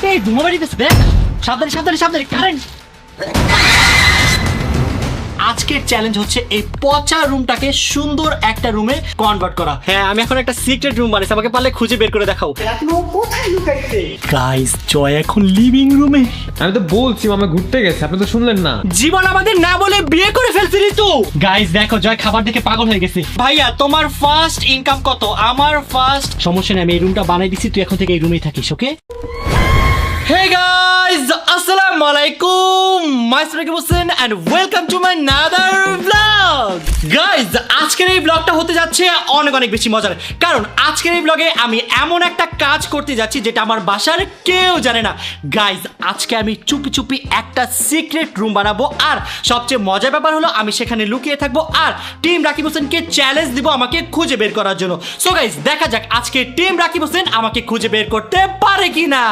এই ধোঁয়া বেরিয়েছে দেখ, সাবধানে সাবধানে সাবধানে কারেন্ট। আজকের চ্যালেঞ্জ হচ্ছে এই পচা রুমটাকে সুন্দর একটা রুমে কনভার্ট করা। হ্যাঁ, আমি এখন একটা সিক্রেট রুম বানাইছি, আমাকে পারলে খুঁজে বের করে দেখাও। কোথায় লুকাইছে? গাইস, জয় এখন লিভিং রুমে। আমি তো বলছি মামা ঘুরতে গেছে, আপনি তো শুনলেন না। জীবন আমাদের না বলে বিয়ে করে ফেলছিস তো। গাইস দেখো, জয় খাবার দেখে পাগল হয়ে গেছে। ভাইয়া, তোমার ফার্স্ট ইনকাম কত? আমার ফার্স্ট। সমস্যা নেই, আমি এই রুমটা বানাই দিছি, তুই এখন থেকে এই রুমেই থাকিস, ওকে? Hey guys, assalamu alaikum. My name is Hussein and welcome to my another vlog. Guys, আজকের এই ব্লগটা হতে যাচ্ছে অনেক অনেক বেশি মজার, কারণ আজকের এই ব্লগে আমি এমন একটা কাজ করতে যাচ্ছি যেটা আমার বাসার কেউ জানে না। গাইজ, আজকে আমি চুপি চুপি একটা সিক্রেট রুম বানাবো, আর সবচেয়ে মজার ব্যাপার হলো আমি সেখানে লুকিয়ে থাকবো, আর টিম রাকিব হোসেনকে চ্যালেঞ্জ দিব আমাকে খুঁজে বের করার জন্য। সো গাইজ, দেখা যাক আজকে টিম রাকিব হোসেন আমাকে খুঁজে বের করতে পারে কিনা।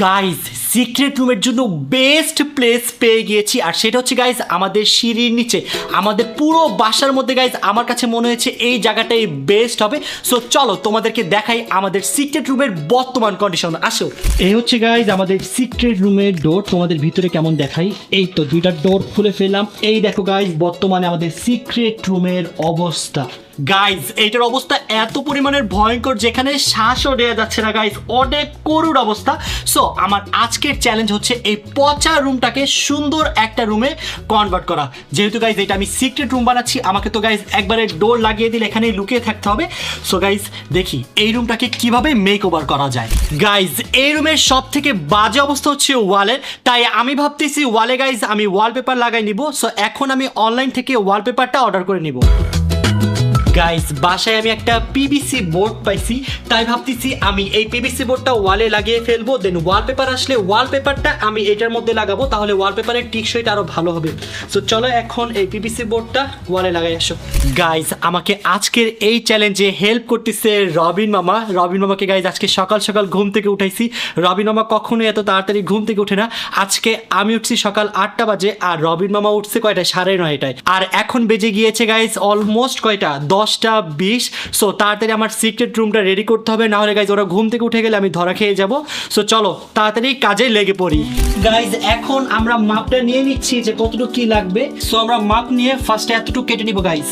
গাইজ, সিক্রেট রুমের জন্য বেস্ট প্লেস পেয়ে গিয়েছি, আর সেটা হচ্ছে গাইজ আমাদের সিঁড়ির নিচে, আমাদের পুরো বাসার মধ্যে। গাইজ, আমার কাছে মনে হয়েছে এই জায়গাটাই বেস্ট হবে। সো চলো তোমাদেরকে দেখাই আমাদের সিক্রেট রুমের বর্তমান কন্ডিশন। আসো, এই হচ্ছে গাইজ আমাদের সিক্রেট রুমের ডোর। তোমাদের ভিতরে কেমন দেখাই? এই তো দুইটা ডোর খুলে ফেললাম। এই দেখো গাইজ, বর্তমানে আমাদের সিক্রেট রুমের অবস্থা। গাইজ, এইটার অবস্থা এত পরিমাণের ভয়ঙ্কর যেখানে শ্বাসও দেওয়া যাচ্ছে না। গাইজ, অনেক করুণ অবস্থা। সো আমার আজকের চ্যালেঞ্জ হচ্ছে এই পচা রুমটাকে সুন্দর একটা রুমে কনভার্ট করা। যেহেতু গাইজ এটা আমি সিক্রেট রুম বানাচ্ছি, আমাকে তো গাইজ একবারে ডোর লাগিয়ে দিলে এখানেই লুকিয়ে থাকতে হবে। সো গাইজ, দেখি এই রুমটাকে কিভাবে মেক ওভার করা যায়। গাইজ, এই রুমের সব থেকে বাজে অবস্থা হচ্ছে ওয়ালের, তাই আমি ভাবতেছি ওয়ালে গাইজ আমি ওয়ালপেপার লাগাই নিব। সো এখন আমি অনলাইন থেকে ওয়ালপেপারটা অর্ডার করে নিব। গাইস, বাসায় আমি একটা পিভিসি বোর্ড পাইছি, তাই ভাবতেছি আমি এই পিভিসি বোর্ডটা ওয়ালে লাগিয়ে ফেলবো। দেন ওয়ালপেপার আসলে ওয়ালপেপারটা আমি এটার মধ্যে লাগাবো, তাহলে ওয়ালপেপারের টিকসইটা আরো ভালো হবে। সো চলো এখন এই পিভিসি বোর্ডটা ওয়ালে লাগাই আসো। গাইস, আমাকে আজকের এই চ্যালেঞ্জে হেল্প করতেছে রবিন মামা। রবিন মামাকে গাইস আজকে সকাল সকাল ঘুম থেকে উঠাইছি। রবিন মামা কখনোই এত তাড়াতাড়ি ঘুম থেকে উঠে না। আজকে আমি উঠছি সকাল 8টা বাজে, আর রবিন মামা উঠছে কয়টায়? 9:30টায়। আর এখন বেজে গিয়েছে গাইস অলমোস্ট কয়টা? 10টা 20। সো তাড়াতাড়ি আমার সিক্রেট রুমটা রেডি করতে হবে, না হলে গাইজ ওরা ঘুম থেকে উঠে গেলে আমি ধরা খেয়ে যাব। সো চলো তাড়াতাড়ি কাজে লেগে পড়ি। গাইজ, এখন আমরা মাপটা নিয়ে নিচ্ছি যে কতটুকু কি লাগবে। সো আমরা মাপ নিয়ে ফার্স্টে এতটুকু কেটে নিব গাইজ।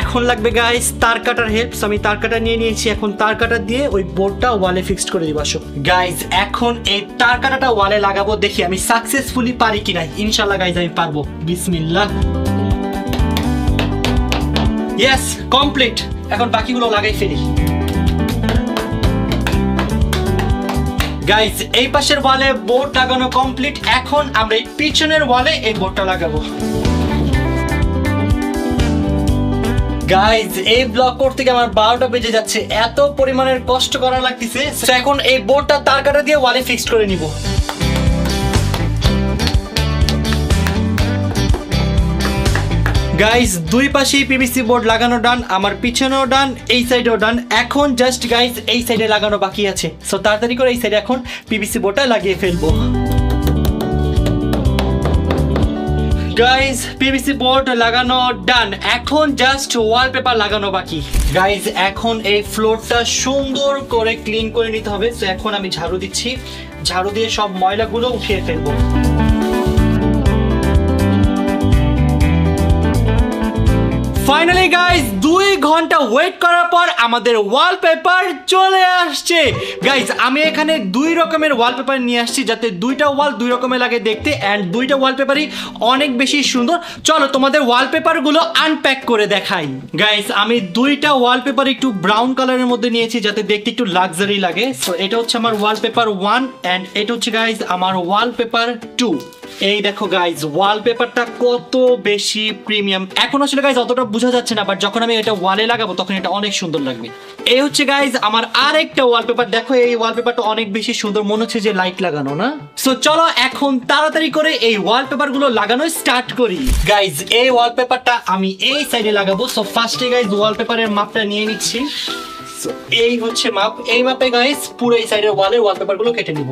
এখন লাগবে গাইস তার কাটার হেল্প। আমি তার কাটা নিয়ে নিয়েছি, এখন তার কাটা দিয়ে ওই বোর্ডটা ওয়ালে ফিক্সড করে দিব। আসো গাইস, এখন এই তার কাটাটা ওয়ালে লাগাবো, দেখি আমি সাকসেসফুলি পারি কিনা। ইনশাআল্লাহ গাইস আমি পারবো। বিসমিল্লাহ। Yes, complete. এখন বাকিগুলো লাগাই ফেলি। গাইস, এই পাশের ওয়ালে বোর্ড লাগানো কমপ্লিট। এখন আমরা এই পিছনের ওয়ালে এই বোর্ডটা লাগাবো। গাইজ, এই ব্লগ করতে গিয়ে আমার 12টা বেজে যাচ্ছে, এত পরিমাণের কষ্ট করা লাগতেছে। এখন এই বোর্ডটা তার কাটা দিয়ে ওয়ালে ফিক্সড করে নিব। গাইজ, দুই পাশেই পিভিসি বোর্ড লাগানো ডান, আমার পিছনেও ডান, এই সাইডেও ডান। এখন জাস্ট গাইজ এই সাইডে লাগানো বাকি আছে। সো তাড়াতাড়ি করে এই সাইডে এখন পিভিসি বোর্ডটা লাগিয়ে ফেলবো। গাইজ, পিভিসি বোর্ড লাগানো ডান, এখন জাস্ট ওয়ালপেপার লাগানো বাকি। গাইজ, এখন এই ফ্লোরটা সুন্দর করে ক্লিন করে নিতে হবে। তো এখন আমি ঝাড়ু দিচ্ছি, ঝাড়ু দিয়ে সব ময়লাগুলো উঠিয়ে ফেলবো। ফাইনালি গাইজ, 2 ঘন্টা ওয়েট করার পর আমাদের ওয়ালপেপার চলে আসছে। গাইজ, আমি এখানে 2 রকমের ওয়ালপেপার নিয়ে আসছি, যাতে 2টা ওয়াল 2 রকমের লাগে দেখতে, অ্যান্ড 2টা ওয়ালপেপারই অনেক বেশি সুন্দর। চলো তোমাদের ওয়ালপেপারগুলো আনপ্যাক করে দেখাই। গাইজ, আমি 2টা ওয়ালপেপার একটু ব্রাউন কালারের মধ্যে নিয়েছি, যাতে দেখতে একটু লাক্সারি লাগে। সো এটা হচ্ছে আমার ওয়ালপেপার 1, অ্যান্ড এটা হচ্ছে গাইজ আমার ওয়ালপেপার 2। এই দেখো গাইজ, ওয়ালপেপারটা কত বেশি প্রিমিয়াম। এখন আসলে গাইজ অতটা বোঝা যাচ্ছে না, বাট যখন আমি এটা ওয়ালে লাগাবো তখন এটা অনেক সুন্দর লাগবে। এই হচ্ছে গাইজ আমার আরেকটা ওয়ালপেপার। দেখো এই ওয়ালপেপারটা অনেক বেশি সুন্দর, মনে হচ্ছে যে লাইট লাগানো না। সো চলো এখন তাড়াতাড়ি করে এই ওয়ালপেপার গুলো লাগানো স্টার্ট করি। গাইজ, এই ওয়ালপেপারটা আমি এই সাইডে লাগাবো। সো ফার্স্টে গাইজ ওয়ালপেপারের মাপটা নিয়ে নিচ্ছি। এই হচ্ছে মাপ। এই মাপে গাইস পুরো এই সাইডের ওয়ালের ওয়ালপেপার গুলো কেটে নিব।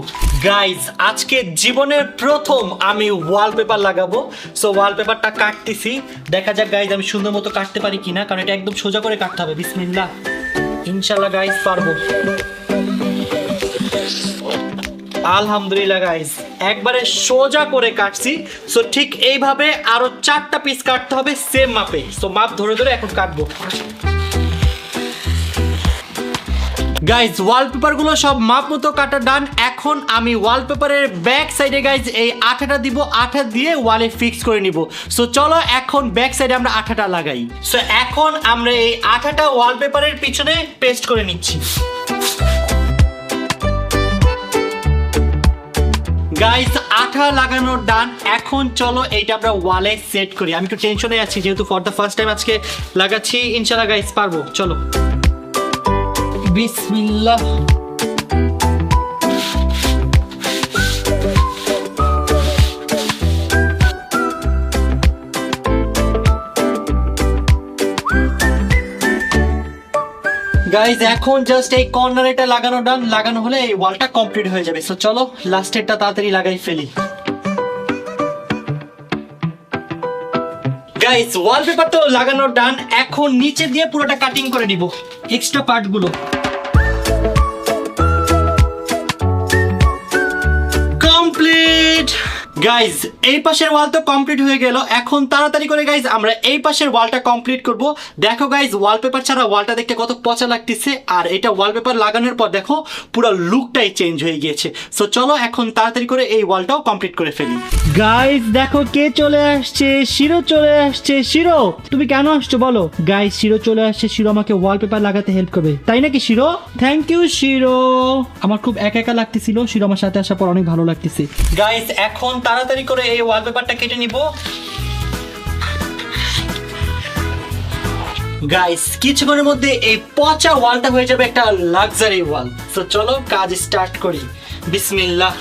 গাইস, আজকে জীবনের প্রথম আমি ওয়ালপেপার লাগাবো। সো ওয়ালপেপারটা কাটতেছি, দেখা যাক গাইস আমি সুন্দর মতো কাটতে পারি কিনা, কারণ এটা একদম সোজা করে কাটতে হবে। বিসমিল্লাহ। ইনশাআল্লাহ গাইস পারবো। আলহামদুলিল্লাহ গাইস, একবারে সোজা করে কাটছি। সো ঠিক এইভাবে আরো 4টা পিস কাটতে হবে সেম মাপে। সো মাপ ধরে ধরে এখন কাটবো। গাইজ ওয়ালপেপার গুলো সব মাপ মতো কাটা ডান। এখন আমি ওয়ালপেপারের ব্যাক সাইডে গাইজ এই আঠাটা দিব, আঠা দিয়ে ওয়ালে ফিক্স করে নিব। সো চলো এখন ব্যাক সাইডে আমরা আঠাটা লাগাই। সো এখন আমরা এই আঠাটা ওয়ালপেপারের পিছনে পেস্ট করে নিচ্ছি। গাইস আঠা লাগানোর ডান। এখন চলো এইটা আমরা ওয়ালে সেট করি। আমি একটু টেনশনে আছি যেহেতু ফর দ্য ফার্স্ট টাইম আজকে লাগাচ্ছি। ইনশাআল্লাহ গাইস পারবো। চলো বিসমিল্লাহ। গাইজ এখন জাস্ট এই কর্নার এটা লাগানো ডান। লাগানো হলে এই ওয়ালটা কমপ্লিট হয়ে যাবে। সো চলো লাস্টেরটা তাড়াতাড়ি লাগাই ফেলি। গাইজ ওয়ালপেপার তো লাগানো ডান। এখন নিচে দিয়ে পুরোটা কাটিং করে নিব এক্সট্রা পার্ট গুলো। কমপ্লিট। গাইজ এই পাশের ওয়াল তো কমপ্লিট হয়ে গেল। এখন তাড়াতাড়ি করে গাইজ আমরা এই পাশের ওয়ালটা কমপ্লিট করব। দেখো গাইজ ওয়ালপেপার ছাড়া ওয়ালটা দেখতে কত পচা লাগতেছে, আর এটা ওয়ালপেপার লাগানোর পর দেখো পুরো লুকটাই চেঞ্জ হয়ে গিয়েছে। সো চলো এখন তাড়াতাড়ি করে এই ওয়ালটাও কমপ্লিট করে ফেলি। গাইজ দেখো কে চলে আসছে, শিরো চলে আসছে। শিরো তুমি কেন আসছো বলো? গাইজ শিরো চলে আসছে, শিরো আমাকে ওয়ালপেপার লাগাতে হেল্প করবে, তাই নাকি শিরো? থ্যাংক ইউ শিরো। আমার খুব একা একা লাগতেছিল, শিরো আমার সাথে আসার পর অনেক ভালো লাগতেছে। গাইজ এখন তাড়াতাড়ি করে এই ওয়ালপেপারটা কেটে নিব। গাইস কিছুক্ষণের মধ্যে এই পচা ওয়ালটা হয়ে যাবে একটা লাক্সারি ওয়াল। তো চলো কাজ স্টার্ট করি। বিসমিল্লাহ।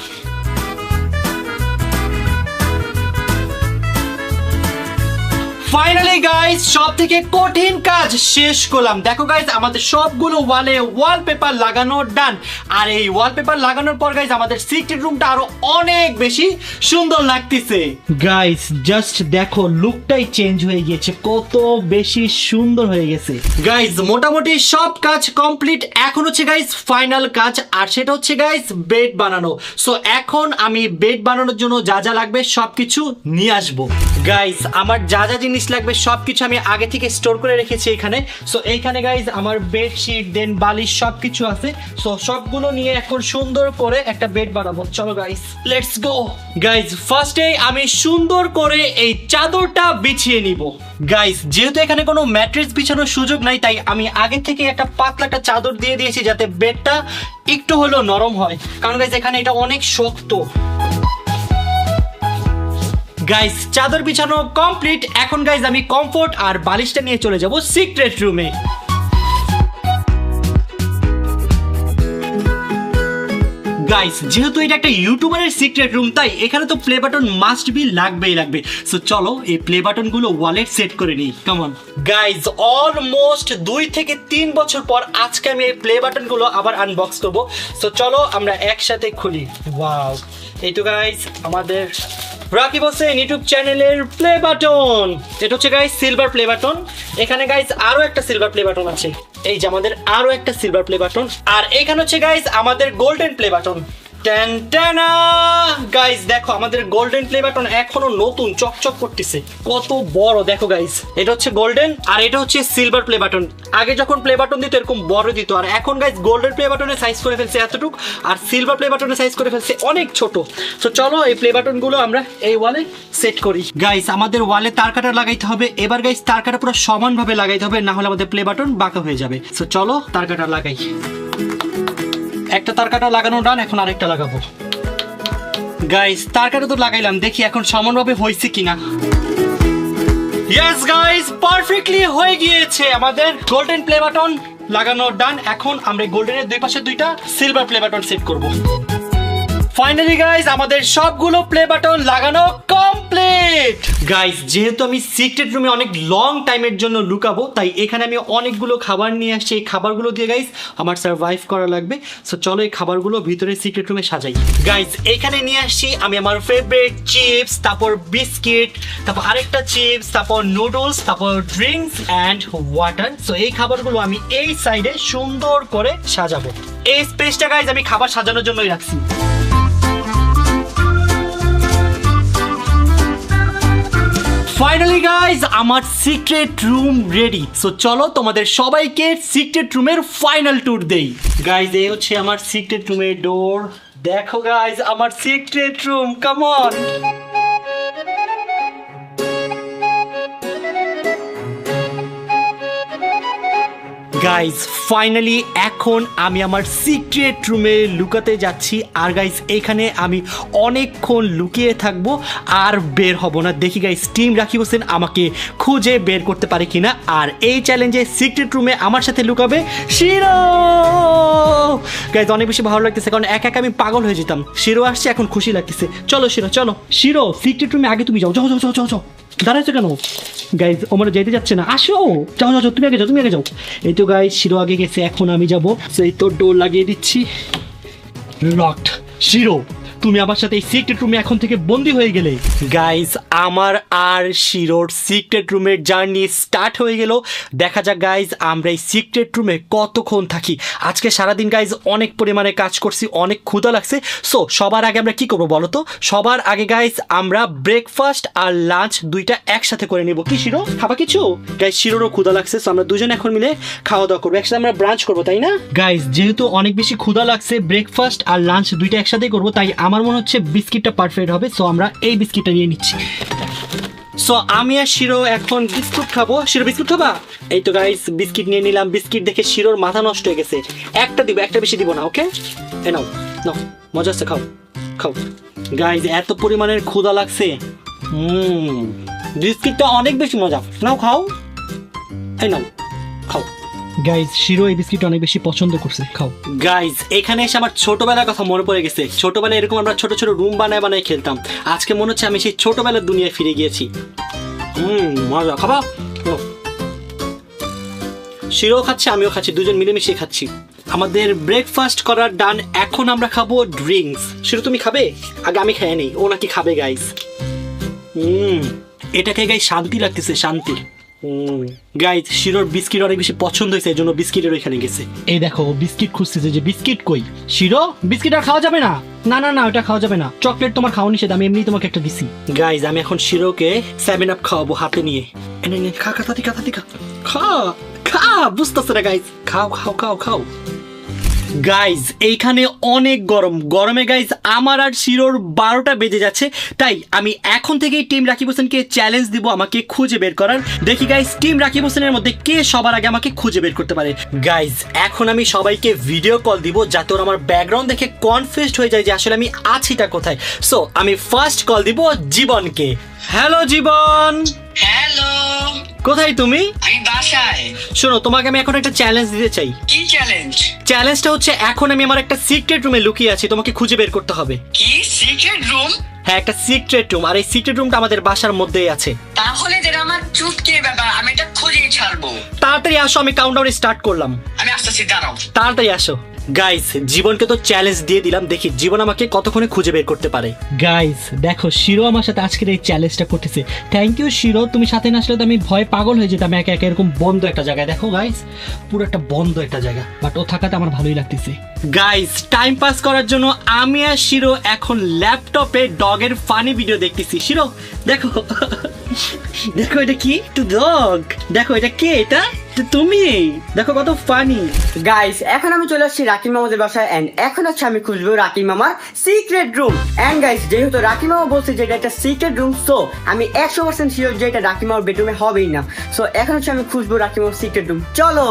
ফাইনালি গাইস সব থেকে কঠিন কাজ শেষ করলাম। দেখো গাইস আমাদের সবগুলো ওয়ালে ওয়ালপেপার লাগানো ডান। আর এই ওয়ালপেপার লাগানোর পর গাইস আমাদের সিক্রেট রুমটা আরো অনেক বেশি সুন্দর লাগতেছে। গাইস জাস্ট দেখো লুকটাই চেঞ্জ হয়ে গিয়েছে, কত বেশি সুন্দর হয়ে গেছে। গাইস মোটামুটি সব কাজ কমপ্লিট। এখন হচ্ছে গাইস ফাইনাল কাজ, আর সেটা হচ্ছে গাইস বেড বানানো। সো এখন আমি বেড বানানোর জন্য যা যা লাগবে সবকিছু নিয়ে আসবো। গাইস আমার যা যা জিনিস লাগবে সবকিছু আমি আগে থেকে স্টোর করে রেখেছি এখানে। সো এইখানে গাইজ আমার বেডশিট দেন বালিশ সবকিছু আছে। সো সবগুলো নিয়ে এখন সুন্দর করে একটা বেড বানাবো। চলো গাইজ লেটস গো। গাইজ ফার্স্টে আমি সুন্দর করে এই চাদরটা বিছিয়ে নিব। গাইজ যেহেতু এখানে কোনো ম্যাট্রেস বিছানোর সুযোগ নাই, তাই আমি আগে থেকে একটা পাতলা একটা চাদর দিয়ে দিয়েছি যাতে বেডটা একটু হলেও নরম হয়, কারণ গাইজ এখানে এটা অনেক শক্ত। গাইস চাদর বিছানো কমপ্লিট। এখন গাইস আমি কমফোর্ট আর বালিশটা নিয়ে চলে যাব সিক্রেট রুমে। গাইস যেহেতু এটা একটা ইউটিউবারের সিক্রেট রুম, তাই এখানে তো প্লে বাটন মাস্ট বি লাগবেই লাগবে। সো চলো এই প্লে বাটন গুলো ওয়ালেট সেট করে নিই। কাম অন গাইস, অলমোস্ট 2 থেকে 3 বছর পর আজকে আমি এই প্লে বাটন গুলো আবার আনবক্স করব। সো চলো আমরা একসাথে খুলি। ওয়াও, এই তো গাইস আমাদের রাকিব হোসেন ইউটিউব চ্যানেলের প্লে বাটন। এটা হচ্ছে গাইস সিলভার প্লে বাটন। এখানে গাইস আরো একটা সিলভার প্লে বাটন আছে। এই যে আমাদের আরো একটা সিলভার প্লে বাটন। আর এখানে হচ্ছে গাইস আমাদের গোল্ডেন প্লে বাটন। গাইস দেখো আমাদের গোল্ডেন প্লে বাটন এখনো নতুন চকচক করতেছে, কত বড় দেখো গাইস। এটা হচ্ছে গোল্ডেন আর এটা হচ্ছে সিলভার প্লে বাটন। আগে যখন প্লে বাটন দিত এরকম বড় দিত, আর এখন গাইস গোল্ডেন প্লে বাটনের সাইজ করে ফেলছে এতটুকু, আর সিলভার প্লে বাটনের সাইজ করে ফেলছে অনেক ছোট। তো চলো এই প্লে বাটন গুলো আমরা এই ওয়ালে সেট করি। গাইস আমাদের ওয়ালে তার কাটা লাগাইতে হবে। এবার গাইস তার কাটা পুরো সমানভাবে লাগাইতে হবে, না হলে আমাদের প্লে বাটন বাঁকা হয়ে যাবে। তো চলো তার কাটা লাগাই। একটা তার কাটা লাগানো ডান, এখন আরেকটা লাগাবো। গাইস তার কাটা তো লাগাইলাম, দেখি এখন সমানভাবে হয়েছে কিনা। ইয়েস গাইস পারফেক্টলি হয়ে গিয়েছে। আমাদের গোল্ডেন প্লে বাটন লাগানো ডান। এখন আমরা গোল্ডেনের দুই পাশে দুইটা সিলভার প্লে বাটন সেট করব। ফাইনালি গাইস আমাদের সবগুলো প্লে বাটন লাগানো কমপ্লিট। গাইস যেহেতু আমি সিক্রেট রুমে অনেক লং টাইমের জন্য লুকাবো, তাই এখানে আমি অনেকগুলো খাবার নিয়ে আসছি। এই খাবারগুলো দিয়ে গাইস আমার সার্ভাইভ করা লাগবে। সো চলো এই খাবারগুলো ভিতরে সিক্রেট রুমে সাজাই। গাইস এখানে নিয়ে আসছি আমি আমার ফেভারিট চিপস, তারপর বিস্কিট, তারপর আরেকটা চিপস, তারপর নুডলস, তারপর ড্রিঙ্কস অ্যান্ড ওয়াটার। সো এই খাবারগুলো আমি এই সাইডে সুন্দর করে সাজাবো। এই স্পেসটা গাইস আমি খাবার সাজানোর জন্যই রাখছি। ফাইনালি গাইজ আমার সিক্রেট রুম রেডি। সো চলো তোমাদের সবাইকে সিক্রেট রুমের ফাইনাল ট্যুর দেই। গাইজ এই হচ্ছে আমার সিক্রেট রুমের ডোর। দেখো গাইজ আমার secret room, come on. Guys finally এখন আমি আমার সিক্রেট রুমে লুকাতে যাচ্ছি। আর গাইজ এখানে আমি অনেকক্ষণ লুকিয়ে থাকবো আর বের হব না। দেখি গাইজ টিম রাকিব হোসেন আমাকে খুঁজে বের করতে পারে কিনা। আর এই চ্যালেঞ্জে সিক্রেট রুমে আমার সাথে লুকাবে শিরো। গাইজ অনেক বেশি ভালো লাগতেছে, কারণ একা একা আমি পাগল হয়ে যেতাম। শিরো আসছে, এখন খুশি লাগতেছে। চলো শিরো চলো। শিরো সিক্রেট রুমে আগে তুমি যাও। যাও যাও যাও যাও যাও। দাঁড়াইছো কেন? গাইজ ওমরা যেতে যাচ্ছে না, আসো। যাও যাও যাও, তুমি আগে যাও, তুমি আগে যাও। এই তো গাইজ শিরো আগে গেছে, এখন আমি যাবো। সেই তো ডোর লাগিয়ে দিচ্ছি। লকড। শিরো তুমি আমার সাথে এই সিক্রেট রুমে এখন থেকে বন্দি হয়ে গেলে। গাইজ আমার আর শিরোর সিক্রেট রুমের জার্নি স্টার্ট হয়ে গেল। দেখা যাক গাইজ আমরা এই সিক্রেট রুমে কতক্ষণ থাকি। আজকে সারাদিন গাইজ অনেক পরিমাণে কাজ করছি, অনেক ক্ষুধা লাগছে। সো সবার আগে আমরা কি করবো বলো তো? সবার আগে গাইজ আমরা ব্রেকফাস্ট আর লাঞ্চ দুইটা একসাথে করে নিব। কি শিরো খাবা কিছু? গাইজ শিরোরও ক্ষুধা লাগছে, সো আমরা দুজন এখন মিলে খাওয়া দাওয়া করবো, একসাথে আমরা ব্রাঞ্চ করবো, তাই না? গাইজ যেহেতু অনেক বেশি ক্ষুধা লাগছে, ব্রেকফাস্ট আর লাঞ্চ দুইটা একসাথে করবো, তাই আমার মনে হচ্ছে বিস্কিটটা পারফেক্ট হবে। সো আমরা এই বিস্কিটটা নিয়ে নিচ্ছি। সো আমি আর শিরো এখন বিস্কুট খাবো। শিরো বিস্কুট খাবা? এই তো গাইস বিস্কিট নিয়ে নিলাম। বিস্কিট দেখে শিরোর মাথা নষ্ট হয়ে গেছে। একটা দিব, একটা বেশি দিব না, ওকে? এ নাও নাও, মজা আছে, খাও খাও। গাইস এত পরিমাণের ক্ষুধা লাগছে। বিস্কিটটা অনেক বেশি মজা। নাও খাও, এই নাও খাও। গাইজ শিরো এই বিস্কিট অনেক বেশি পছন্দ করছে, খাও। গাইজ এখানে এসে আমার ছোটবেলার কথা মনে পড়ে গেছে। ছোটবেলায় এরকম আমরা ছোট ছোট রুম বানায় বানায় খেলতাম। আজকে মনে হচ্ছে আমি সেই ছোটবেলার দুনিয়ায় ফিরে গিয়েছি। মজা, খাবা? শিরো খাচ্ছে, আমিও খাচ্ছি, দুজন মিলেমিশে খাচ্ছি। আমাদের ব্রেকফাস্ট করার ডান। এখন আমরা খাবো ড্রিঙ্কস। শিরো তুমি খাবে? আগে আমি খেয়ে নেই, ও নাকি খাবে গাইজ। এটাকে গাইজ শান্তি লাগতেছে, শান্তি। গাইজ শিরোর বিস্কিট অনেক বেশি পছন্দ হয়েছে, এই জন্য বিস্কিটের ওইখানে গেছে। এই দেখো বিস্কিট খুঁজতেছে, যে বিস্কিট কই? শিরো বিস্কিট আর খাওয়া যাবে না। না না না, ওটা খাওয়া যাবে না। চকলেট তোমার খাওয়া নিষেধ, আমি এমনি তোমাকে একটা দিছি। গাইজ আমি এখন শিরোকে 7 আপ খাওয়াবো হাতে নিয়ে। এনে নে, খা খা তাতি খা, তাতি খা, খা খা। বুঝতেছে না গাইজ, খাও খাও খাও খাও। গাইজ এইখানে অনেক গরম। গরমে গাইজ আমার আর শিরোর 12টা বেজে যাচ্ছে। তাই আমি এখন থেকেই টিম রাকিব হোসেনকে চ্যালেঞ্জ দিব আমাকে খুঁজে বের করার। দেখি গাইজ টিম রাকিব হোসেনের মধ্যে কে সবার আগে আমাকে খুঁজে বের করতে পারে। গাইজ এখন আমি সবাইকে ভিডিও কল দিব, যাতে ওরা আমার ব্যাকগ্রাউন্ড দেখে কনফিউজড হয়ে যায় যে আসলে আমি আছিটা কোথায়। সো আমি ফার্স্ট কল দিব জীবনকে। হ্যালো জীবন। হ্যালো, কোথায় তুমি? আমি বাসায়। শোনো, তোমাকে আমি এখন একটা চ্যালেঞ্জ দিতে চাই। কি চ্যালেঞ্জ? চ্যালেঞ্জটা হচ্ছে এখন আমি আমার একটা সিক্রেট রুমে লুকিয়ে আছি, তোমাকে খুঁজে বের করতে হবে। কি সিক্রেট রুম? হ্যাঁ, একটা সিক্রেট রুম। আর এই সিক্রেট রুমটা আমাদের বাসার মধ্যেই আছে। তাহলে যেটা আমার চুটকে ব্যাপার, আমি এটা খুঁজেই ছাড়বো। তাড়াতাড়ি আসো, আমি কাউন্টডাউন স্টার্ট করলাম। আমি আসতেছি, দাঁড়াও। তাড়াতাড়ি আসো। গাইস জীবনকে তো চ্যালেঞ্জ দিয়ে দিলাম, দেখি জীবন আমাকে কতক্ষণে খুঁজে বের করতে পারে। গাইস দেখো শিরো আমার সাথে আজকের এই চ্যালেঞ্জটা করতেছে। থ্যাংক ইউ শিরো, তুমি সাথে না আসলে তো আমি ভয় পাগল হয়ে যেতাম একা একা এরকম বন্ধ একটা জায়গায়। দেখো গাইস পুরো একটা বন্ধ একটা জায়গা, বাট ও থাকাতে আমার ভালোই লাগতেছে। গাইস টাইম পাস করার জন্য আমি আর শিরো এখন ল্যাপটপে ডগের ফানি ভিডিও দেখতেছি। শিরো দেখো দেখো এটা কি? Two dog. দেখো এটা কে? এটা তুমি। দেখো কত ফানি। গাইস এখন আমি চলে আসছি রাকিব মামাদের বাসায় এন্ড এখন হচ্ছে আমি খুঁজবো রাকিব মামার সিক্রেট রুম। এন্ড গাইস যেহেতু রাকিব মামা বলছে যে এটা একটা সিক্রেট রুম, সো আমি 100% শিওর যে এটা রাকিব মামার বেডরুমে হবেই না। সো এখন হচ্ছে আমি খুঁজবো রাকিব মামার সিক্রেট রুম। চলো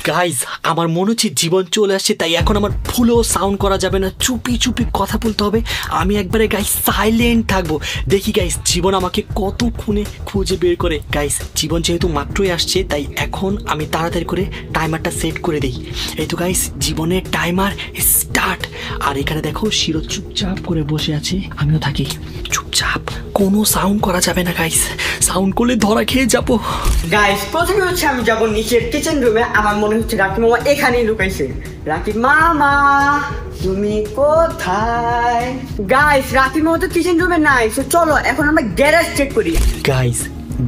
গাইস আমার মনে হচ্ছে জীবন চলে আসছে, তাই এখন আমার ফুলও সাউন্ড করা যাবে না, চুপি চুপি কথা বলতে হবে। আমি একবারে গাইস সাইলেন্ট থাকবো। দেখি গাইস জীবন আমাকে কতক্ষণে খুঁজে বের করে। গাইস জীবন যেহেতু মাত্রই আসছে, তাই এখন আমি তাড়াতাড়ি করে টাইমারটা সেট করে দিই। এই তো গাইস জীবনের টাইমার স্টার্ট। আর এখানে দেখো শিরো চুপচাপ করে বসে আছে, আমিও থাকি চুপচাপ, কোনো সাউন্ড করা যাবে না গাইস, সাউন্ড করলে ধরা খেয়ে যাবো। গাইস প্রথমে হচ্ছে আমি যাবো নিচের কিচেন রুমে। আমার মনে হচ্ছে রাকিব মামা এখানেই লুকাইছে। রাকিব মামা তুমি কোথায়? গাইস রাকিব মামা তো কিচেন রুমে নাই। সো চলো এখন আমরা গ্যারেজ চেক করি। গাইস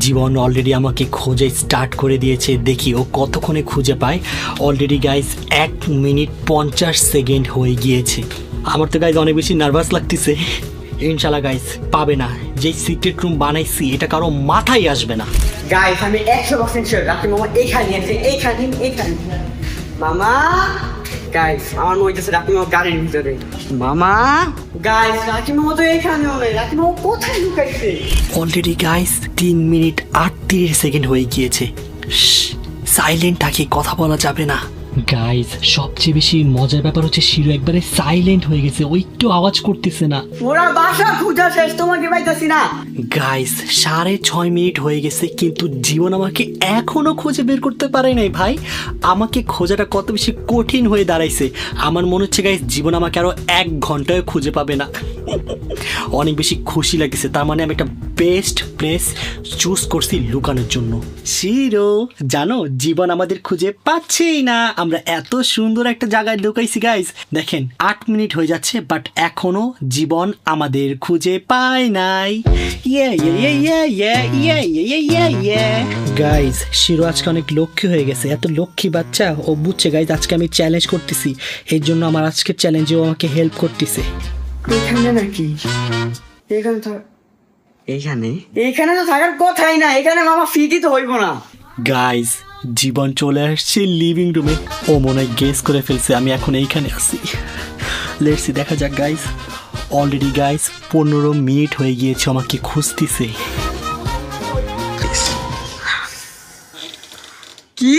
জীবন অলরেডি আমাকে খোঁজে স্টার্ট করে দিয়েছে, দেখি ও কতক্ষণে খুঁজে পায়। অলরেডি গাইস 1 মিনিট 50 সেকেন্ড হয়ে গিয়েছে। আমার তো গাইস অনেক বেশি নার্ভাস লাগতেছে। ইনশাল্লাহ গাইস পাবে না। যে সিক্রেট রুম বানাইছি এটা কারো মাথায় আসবে না। গাইস আমি 100% শিওর রাকিব মামা এইখানে আছে, এইখানে। মামা গাইস আমার মনে হচ্ছে রাকিব মামা গাড়ির ভিতরে। মামা গাইস রাকিব মামা তো এইখানে নয়, রাকিব মামা কোথায় লুকাইছে? অলরেডি গাইস 3 মিনিট 38 সেকেন্ড হয়ে গিয়েছে। সাইলেন্ট থাকি, কথা বলা যাবে না। গাইস সবচেয়ে বেশি মজার ব্যাপার হচ্ছে শিরো একবারে সাইলেন্ট হয়ে গেছে, ও একটু আওয়াজ করতেছে না। ওরা বাসা খুঁজা শেষ, তোমাকে পাইতাছি না। গাইস 6.5 মিনিট হয়ে গেছে কিন্তু জীবন আমাকে এখনো খুঁজে বের করতে পারে নাই ভাই। আমাকে খোঁজাটা কত বেশি কঠিন হয়ে দাঁড়াইছে। আমার মনে হচ্ছে গাইস জীবন আমাকে আরো 1 ঘন্টায় খুঁজে পাবে না। অনেক বেশি খুশি লাগছে, তার মানে আমি একটা বেস্ট প্লেস চুজ করছি লুকানোর জন্য। শিরো জানো জীবন আমাদের খুঁজে পাচ্ছেই না, আমরা এত সুন্দর একটা জায়গায় লুকাইছি গাইস। দেখেন 8 মিনিট হয়ে যাচ্ছে বাট এখনো জীবন আমাদের খুঁজে পায় নাই। গাইস শিরো আজকে অনেক লক্ষ্মী হয়ে গেছে, এত লক্ষ্মী বাচ্চা। ও বুঝছে গাইস আজকে আমি চ্যালেঞ্জ করতেছি, এর জন্য আমার আজকের চ্যালেঞ্জে ও আমাকে হেল্প করতেছে। এখানে নাকি? এখানে তো এখানে তো থাকার কথাই না, এখানে মামা ফিটি তো হইব না। গাইস জীবন চলে আসছে লিভিং রুমে, ও মনে হয় গেস করে ফেলছে আমি এখন এইখানে আছি। লেটস দেখা যাক গাইস। অলরেডি গাইস 15 মিনিট হয়ে গিয়েছে, আমাকে খুঁজতেছে। কি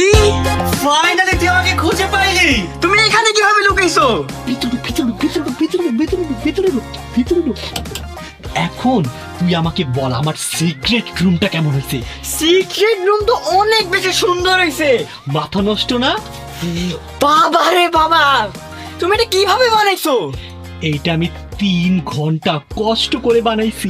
ফাইনালি তুই আমাকে খুঁজে পাইলি? তুমি এখানে কিভাবে লুকাইছো? এখন তুই আমাকে বল আমার সিক্রেট রুমটা কেমন হয়েছে? সিক্রেট রুম তো অনেক বেশি সুন্দর হয়েছে। মাথা নষ্ট না? বাবা রে বাবা, তুমি এটা কিভাবে বানাইছো? এইটা আমি 3 ঘন্টা কষ্ট করে বানাইছি।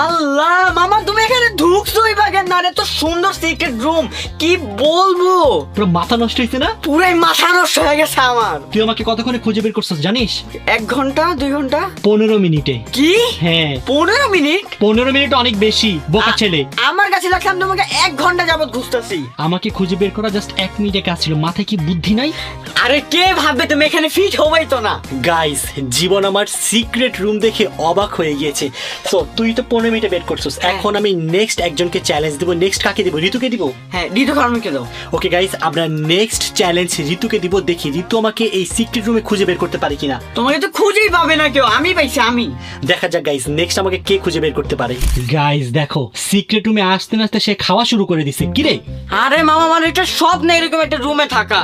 আল্লাহ মামা তুমি এখানে ঢুকছোই বা কেন? না এত সুন্দর সিক্রেট রুম কি বলবো, পুরো মাথা নষ্ট হয়েছে না? পুরাই মাথা নষ্ট হয়ে গেছে আমার। তুই আমাকে কতক্ষণে খুঁজে বের করছিস জানিস? 1 ঘন্টা 2 ঘন্টা? 15 মিনিটে। কি? হ্যাঁ 15 মিনিট? 15 মিনিট অনেক বেশি, বোকা ছেলে। আমার কাছে লাগছে আমি তোমাকে 1 ঘন্টা যাবত খুঁজতেছি। আমাকে খুঁজে বের করা জাস্ট 1 মিনিটে কাজ ছিল, মাথায় কি বুদ্ধি নাই? আরে কে ভাববে তুমি এখানে ফিট হবেই তো না। গাইস জীবন আমার সিক্রেট রুম দেখে অবাক হয়ে গিয়েছে। সো তুই তো 15 মিনিটে বের করছিস, এখন আমি নেক্সট একজনকে চ্যালেঞ্জ দিব। নেক্সট কাকে দিব? ঋতুকে দিব। হ্যাঁ ঋতু ফার্মকে দাও। ওকে গাইস আমরা নেক্সট চ্যালেঞ্জ ঋতুকে দিব, দেখি ঋতু আমাকে এই সিক্রেট রুমে খুঁজে বের করতে পারে কিনা। তোমাকে তো খুঁজেই পাবে না কেউ, আমি পাইছি আমি। দেখা যাক গাইস নেক্সট আমাকে কে খুঁজে বের করতে পারে। গাইস দেখো সিক্রেট রুমে আসতে না আসতে সে খাওয়া শুরু করে দিছে। কি রে? আরে মামা মানে এটা স্বপ্ন এরকম একটা রুমে থাকা।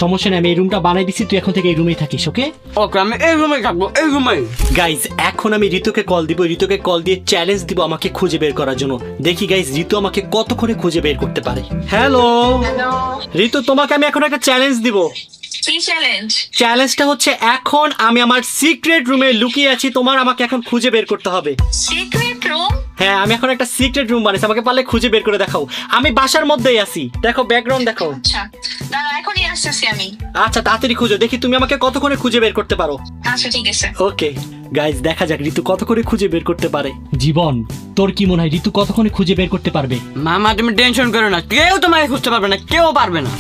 সমস্যা নেই, আমি এই রুমটা বানাই দিছি, তুই এখন থেকে এই রুমেই থাকিস। ওকে ওকে আমি এই রুমে থাকবো, এই রুমে। গাইজ এখন আমি ঋতুকে কল দিব, ঋতুকে কল দিয়ে চ্যালেঞ্জ দিব আমাকে খুঁজে বের করার জন্য। দেখি গাইজ ঋতু আমাকে কতক্ষণে খুঁজে বের করতে পারে। হ্যালো ঋতু, তোমাকে আমি এখন একটা চ্যালেঞ্জ দিব। কি চ্যালেঞ্জ? চ্যালেঞ্জটা হচ্ছে এখন আমি আমার সিক্রেট রুমে লুকিয়ে আছি, তোমার আমাকে এখন খুঁজে বের করতে হবে। Secret room? হ্যাঁ আমি এখন একটা সিক্রেট রুম বানাইছি, আমাকে পারলে খুঁজে বের করে দেখাও। আমি বাসার মধ্যেই আছি, দেখো ব্যাকগ্রাউন্ড দেখো। আচ্ছা দাঁড়া এখনই আসতেছি আমি। আচ্ছা তাড়াতাড়ি খুঁজো, দেখি তুমি আমাকে কতক্ষণে খুঁজে বের করতে পারো। আচ্ছা ঠিক আছে। ওকে গাইজ দেখা যাক ঋতু কত করে খুঁজে বের করতে পারে। জীবন তোর কি মনে হয় ঋতু কতক্ষণে খুঁজে বের করতে পারবে? মামা তুমি টেনশন করো না, কেউ তোমাকে খুঁজতে পারবে না, কেউ পারবে না।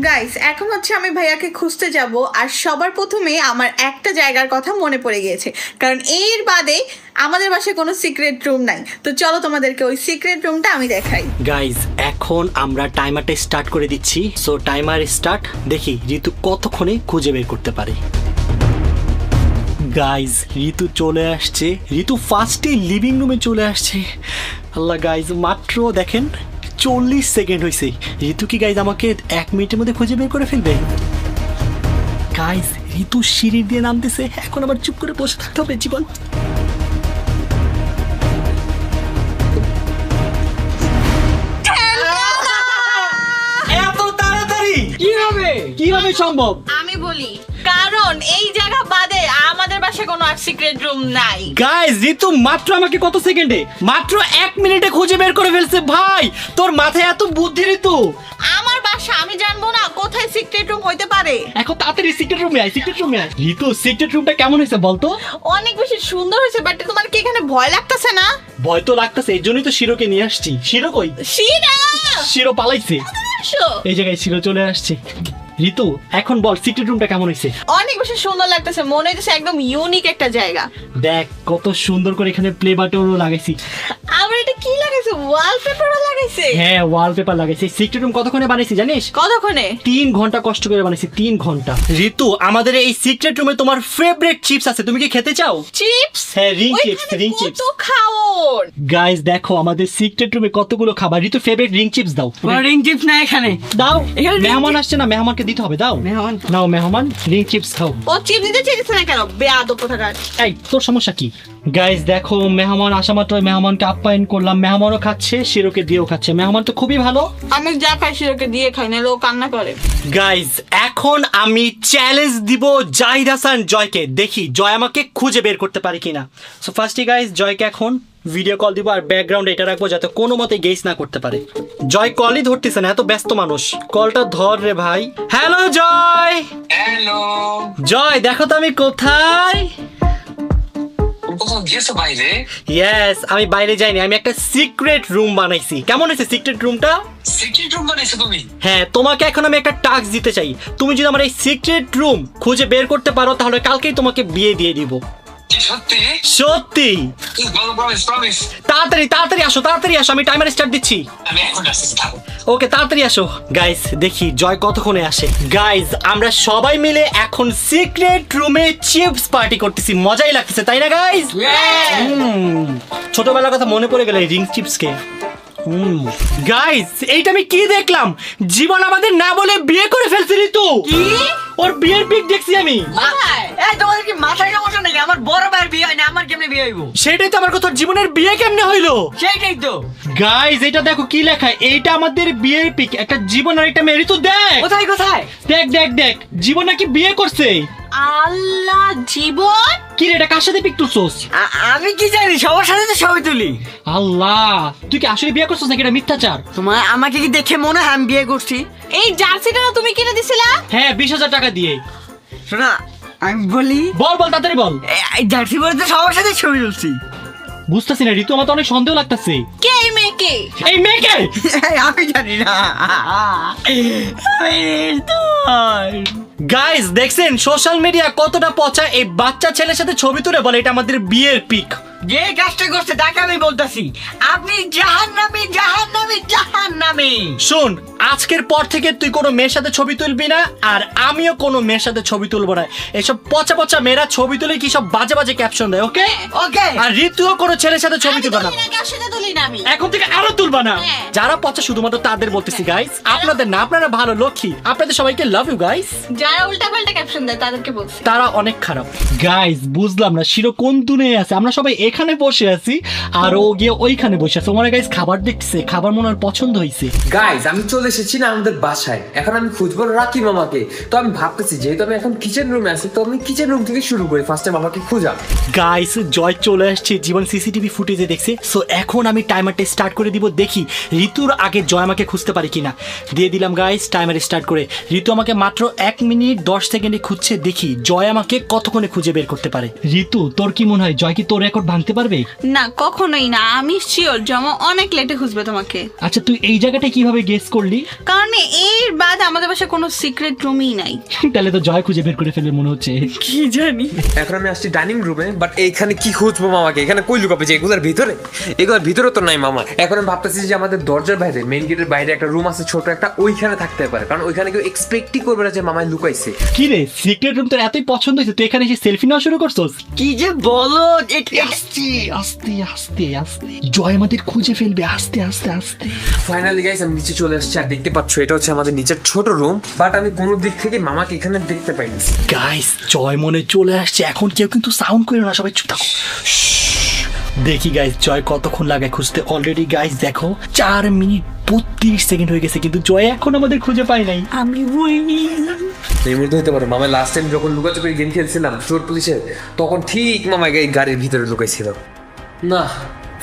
গাইস এখন হচ্ছে আমি ভাইয়াকে খুঁজতে যাব, আর সবার প্রথমে আমার একটা জায়গার কথা মনে পড়ে গিয়েছে, কারণ এর বাদে আমাদের বাসায় কোনো সিক্রেট রুম নাই। তো চলো তোমাদেরকে ওই সিক্রেট রুমটা আমি দেখাই। গাইজ এখন আমরা টাইমারটা স্টার্ট করে দিচ্ছি। সো টাইমার স্টার্ট, দেখি ঋতু কতক্ষণে খুঁজে বের করতে পারে। গাইজ ঋতু চলে আসছে, ঋতু ফার্স্টে লিভিং রুমে চলে আসছে। আল্লাহ গাইজ মাত্র দেখেন 40 সেকেন্ড হয়েছে। ঋতু কি গাইজ আমাকে 1 মিনিটের মধ্যে খুঁজে বের করে ফেলবে? গাইজ ঋতু সিঁড়ি দিয়ে নামতেছে, এখন আবার চুপ করে বসে থাকতে হবে। জীবন এত তাড়াতাড়ি কিভাবে সম্ভব? আমি বলি কারণ এই জায়গা বাদে আমাদের বাসায় কোনো আর সিক্রেট রুম নাই। গাইস ঋতু মাত্র আমাকে কত সেকেন্ডে, মাত্র 1 মিনিটে খুঁজে বের করে ফেলছে। ভাই তোর মাথায় এত বুদ্ধি ঋতু। আমার বাসা আমি জানবো না কোথায় সিক্রেট রুম হইতে পারে। এখন তাড়াতাড়ি সিক্রেট রুমে আয়, সিক্রেট রুমে আয়। ঋতু সিক্রেট রুমটা কেমন হয়েছে বলতো? অনেক বেশি সুন্দর হয়েছে, বাট তোমার কি এখানে ভয় লাগতেছে না? ভয় তো লাগতেছে, এই জন্যই তো শিরোকে নিয়ে আসছি। শিরো কই? শিরা শিরো পালাইছে, আসো। এই জায়গায় শিরো চলে আসছে। ঋতু এখন বল সিক্রেট রুমটা কেমন হয়েছে? অনেক বেশি সুন্দর লাগতেছে, মনে হইতেছে একদম ইউনিক একটা জায়গা। দেখ কত সুন্দর করে এখানে প্লে বাটনও লাগাইছি। আমি আবার এটা কি লাগাইছে? ওয়ালপেপারও লাগাইছে? হ্যাঁ ওয়ালপেপার লাগাইছি। সিক্রেট রুম কতক্ষণে বানাইছি জানিস? কতক্ষণে? 3 ঘন্টা কষ্ট করে বানাইছি, 3 ঘন্টা। ঋতু, আমাদের এই সিক্রেট রুমে তোমার ফেভারিট চিপস আছে, তুমি কি খেতে চাও? চিপস? হ্যাঁ, রিং চিপস, ওইখানে রিং চিপস। কত খাওন? গাইস দেখো আমাদের সিক্রেট রুমে কতগুলো খাবার। ঋতু ফেভারিট রিং চিপস দাও। রিং চিপস না এখানে। দাও, এখানে ring মেহমান আসছে না, মেহমানকে দিতে হবে। দাও মেহমান। নাও মেহমান, রিং চিপস খাও। ও চিপস দিতে চেয়েছে না কেন? বেয়াদব কোথাকার। এই তোর সমস্যা কি? গাইস দেখো মেহমান আসা মাত্র মেহমানকে আপ্যায়ন করলাম, মেহমানও খাচ্ছে, শিরোকে দিয়েও খাচ্ছে। মেহমান তো খুবই ভালো। আমি যা খাই শিরোকে দিয়ে খাই, না ও কান্না করে। গাইস এখন আমি চ্যালেঞ্জ দিব জাহিদ হাসান জয়কে, দেখি জয় আমাকে খুঁজে বের করতে পারে কিনা। সো ফার্স্টে গাইস জয়কে এখন ভিডিও কল দিব, আর ব্যাকগ্রাউন্ডে এটা রাখবো যাতে কোনো মতে গেস না করতে পারে। জয় কলই ধরতেছে না, এত ব্যস্ত মানুষ। কলটা ধর রে ভাই। হ্যালো জয়। হ্যালো, জয় দেখো তো আমি কোথায়। কোথাও গিয়েছো বাইরে? ইয়েস, আমি বাইরে যাইনি, আমি একটা সিক্রেট রুম বানাইছি। কেমন হয়েছে সিক্রেট রুমটা? সিক্রেট রুম বানিয়েছো তুমি? হ্যাঁ, তোমাকে এখন আমি একটা টাস্ক দিতে চাই। তুমি যদি আমার এই সিক্রেট রুম খুঁজে বের করতে পারো তাহলে কালকেই তোমাকে বিয়ে দিয়ে দিব। কি সত্যি? সত্যি। বলো, প্রমিস প্রমিস। তাড়াতাড়ি তাড়াতাড়ি আসো, তাড়াতাড়ি আসো, আমি টাইমার স্টার্ট দিচ্ছি। আমি এখন আসছি, থাকো। ওকে তাড়াতাড়ি আসো। গাইস দেখি জয় কতক্ষণে আসে। গাইস আমরা সবাই মিলে এখন সিক্রেট রুমে চিপস পার্টি করতেছি, মজাই লাগতেছে তাই না গাইস? ছোটবেলার কথা মনে পড়ে গেল এই রিং চিপসকে। গাইস এইটা আমি কি দেখলাম? জীবন আমাদের না বলে বিয়ে করে ফেলছে ঋতু। কি? ওর বিয়ের পিক দেখছি আমি। এই তোমাদের কি মাথায় সমস্যা নাকি? আমার বড় ভাইয়ের বিয়ে হয় না, আমার কেমনে বিয়ে হইব? সেটাই তো আমার কথা, জীবনের বিয়ে কেমনে হইলো? সেইটাই তো। গাইস এটা দেখো কি লেখা, এইটা আমাদের বিয়ের পিক। একটা জীবন আর একটা মেয়ে। ঋতু দেখ কোথায় কোথায়? দেখ দেখ দেখ, জীবন নাকি বিয়ে করছে। আল্লাহ, জীবন কি রে, এটা কার সাথে পিক তুলছস? আমি কি জানি, সবার সাথে তো ছবি তুলি। আল্লাহ, তুই কি আসলে বিয়ে করছস নাকি এটা মিথ্যাচার? তোমার আমাকে কি দেখে মনে হয় আমি বিয়ে করছি? এই জার্সিটা না তুমি কিনে দিছিলা? হ্যাঁ 20,000 টাকা দিয়ে। শোনা আমি বলি, বল বল তাড়াতাড়ি বল। এই জার্সি পরে তো সবার সাথে ছবি তুলছি। বুঝতেছি না ঋতু, আমার তো অনেক সন্দেহ লাগতেছে। কে এই মেয়েকে? এই মেয়েকে আমি জানি না। গাইস দেখছেন সোশ্যাল মিডিয়া কতটা পচা। এই বাচ্চা ছেলের সাথে ছবি তুলে বলে এটা আমাদের বিয়ের পিক। যে কাজটা করছে তাকে আমি বলতেছি আপনি জাহান্নামী জাহান্নামী জাহান্নামী। শোন, আজকের পর থেকে তুই কোনো মেয়ের সাথে ছবি তুলবি না, আর আমিও কোনো মেয়ের সাথে ছবি তুলবো না। এসব পচা পচা মেয়েরা ছবি তুলে কি সব বাজে বাজে ক্যাপশন দেয়, ওকে? ওকে। আর ঋতুও কোনো ছেলের সাথে ছবি আমি তুলবে না। তুলি না, কার সাথে তুলি না আমি। এখন থেকে আরো তুলবা না। হ্যাঁ। যারা পচা শুধুমাত্র তাদের বলতেছি গাইস, আপনাদের না, আপনারা ভালো লক্ষ্মী। আপনাদের সবাইকে লাভ ইউ গাইস। যারা উল্টাপাল্টা ক্যাপশন দেয় তাদেরকে বলছি। তারা অনেক খারাপ। গাইস বুঝলাম না শিরো কোন দুনিয়ায় আছে। আমরা সবাই এখানে বসে আছি আর ও গিয়ে ওইখানে বসে আছে। ওখানে গাইস খাবার দেখতেছে, খাবার মনে হয় পছন্দ হয়েছে। গাইজ আমি চলে এসেছি না আমাদের বাসায়, এখন আমি খুঁজবো রাকি মামাকে। তো আমি ভাবতেছি যেহেতু আমি এখন কিচেন রুমে আছি, তো আমি কিচেন রুম থেকে শুরু করি ফার্স্টে মামাকে খোঁজা। গাইস জয় চলে আসছে, জীবন সিসিটিভি ফুটেজে দেখছে। সো এখন আমি টাইমারটা স্টার্ট করে দিব, দেখি ঋতুর আগে জয় আমাকে খুঁজতে পারে কিনা। দিয়ে দিলাম গাইস টাইমার স্টার্ট করে। ঋতু আমাকে মাত্র 1 মিনিট 10 সেকেন্ডে খুঁজছে, দেখি জয় আমাকে কতক্ষণে খুঁজে বের করতে পারে। ঋতু তোর কি মনে হয় জয় কি তোর রেকর্ড ভাঙতে পারবে? না কখনোই না, আমি শিওর জমা অনেক লেটে খুঁজবে তোমাকে। আচ্ছা তুই এই জায়গাটা কিভাবে গেস করলি? কারণ এর বাদ আমাদের বাসায় কোনো সিক্রেট রুমই নাই। তাহলে তো জয় খুঁজে বের করে ফেলে মনে হচ্ছে। কি জানি। এখন আমি আসছি ডাইনিং রুমে, বাট এইখানে কি খুঁজবো মামাকে? এখানে কই লুকাবে? যে এগুলোর ভিতরে? এগুলোর ভিতরে তো নাই মামা। এখন আমি ভাবতেছি যে আমাদের দরজার বাইরে, মেইন গেটের বাইরে একটা রুম আছে ছোট একটা, ওইখানে থাকতে পারে, কারণ ওইখানে কেউ এক্সপেক্টই করবে না যে মামায় লুকাইছে। কি রে সিক্রেট রুম তোর এতই পছন্দ হয়েছে তুই এখানে এসে সেলফি নেওয়া শুরু করছস? কি যে বলো, আস্তে আস্তে আস্তে আস্তে জয় আমাদের খুঁজে ফেলবে, আস্তে আস্তে আস্তে। ফাইনালি গাইস আমি নিচে চলে আসছি, আর দেখতে পাচ্ছ এটা হচ্ছে আমাদের নিচের ছোট রুম, বাট আমি কোনো দিক থেকে মামাকে এখানে দেখতে পাইনি। গাইস জয় মনে চলে আসছে, এখন কেউ কিন্তু সাউন্ড করে না, সবাই চুপ থাকো। দেখি গাইস জয় কতক্ষণ লাগে খুঁজতে। অলরেডি গাইস দেখো 4 মিনিট 32 সেকেন্ড হয়ে গেছে, কিন্তু জয় এখন আমাদের খুঁজে পাই নাই। আমি বইনি। এই মুহূর্তে হতে পারে মামা লাস্ট টাইম যখন লুকাচুপি গেম খেলছিলাম চোর পুলিশের, তখন ঠিক মামা এই গাড়ির ভিতরে লুকাইছিল। না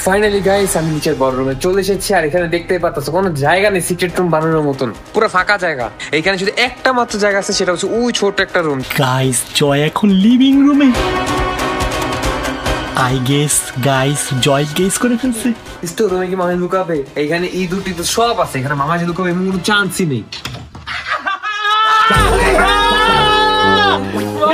ফাইনালি গাইস আমি নিচের বড় রুমে চলে এসেছি, আর এখানে দেখতেই পাচ্ছ কোনো জায়গা নেই সিক্রেট রুম বানানোর মতন, পুরো ফাঁকা জায়গা। এখানে শুধু একটা মাত্র জায়গা আছে, সেটা হচ্ছে ওই ছোট একটা রুম। গাইস জয় এখন লিভিং রুমে। I guess guys Joy guess করে ফেলছে। স্টোর রুমে কি মামা লুকাবে? এখানে এই দুটি তো সব আছে, এখানে মামা যে লুকাবে এমন কোনো চান্সই নেই।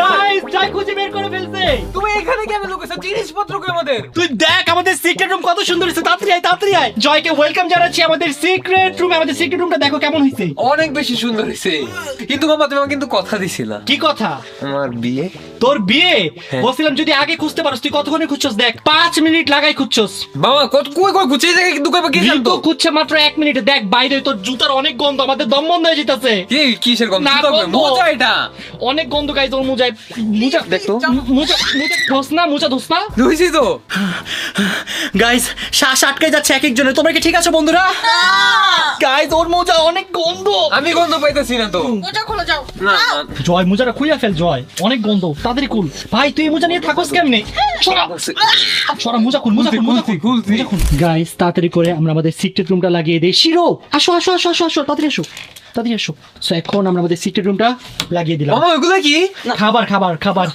গাইস জয় খুঁজে বের করে ফেলছে। হইছে? তুমি এখানে কেন লুকেছো? জিনিসপত্র কই আমাদের? তুই দেখ আমাদের সিক্রেট রুম কত সুন্দর হয়েছে। তাড়াতাড়ি আয়, তাড়াতাড়ি আয়। জয়কে ওয়েলকাম জানাচ্ছি আমাদের সিক্রেট রুমে। আমাদের সিক্রেট রুমটা দেখো কেমন হয়েছে। অনেক বেশি সুন্দর হয়েছে। কিন্তু মামা তুমি আমাকে কিন্তু কথা দিছিলা। কি কথা? আমার বিয়ে। তোর বিয়ে? বলছিলাম যদি আগে খুঁজতে পারোস। তুই কতক্ষণে খুঁজছস? দেখ 5 মিনিট লাগাই খুঁজছস। মামা কত কই কই গুছিয়ে জায়গা কিন্তু কইবা কি ঋতু খুঁজছে মাত্র 1 মিনিটে। দেখ বাইরে তোর জুতার অনেক গন্ধ, আমাদের দম বন্ধ হয়ে যেতেছে। কি কিসের গন্ধ? না, জুতা গন্ধ। মজা এটা। অনেক গন্ধ গাইজ ওর মোজায়। মোজা দেখ তো, মোজা ধোস না, মোজা ধোস না। ধুইছি তো। গাইজ শ্বাস আটকে যাচ্ছে এক একজনের। তোমরা কি ঠিক আছে বন্ধুরা? গাইজ ওর মোজা অনেক গন্ধ। আমি গন্ধ পাইতেছি না তো। ওটা খোলো যাও। না জয় মোজাটা খুইয়া ফেল। জয় অনেক গন্ধ, তাড়াতাড়ি খুল। ভাই তুই এই মোজা নিয়ে থাকোস কেমনে? সরা মোজা খুল, মোজা খুল, মোজা খুল, খুলছি। মোজা খুল। গাইজ তাড়াতাড়ি করে আমরা আমাদের সিক্রেট রুমটা লাগিয়ে দেই। শিরো আসো আসো আসো আসো আসো, তাড়াতাড়ি আসো, তাড়াতাড়ি আসো। সো এখন আমরা আমাদের সিক্রেট রুমটা লাগিয়ে দিলাম। মামা ওগুলা কি? খাবার খাবার খাবার।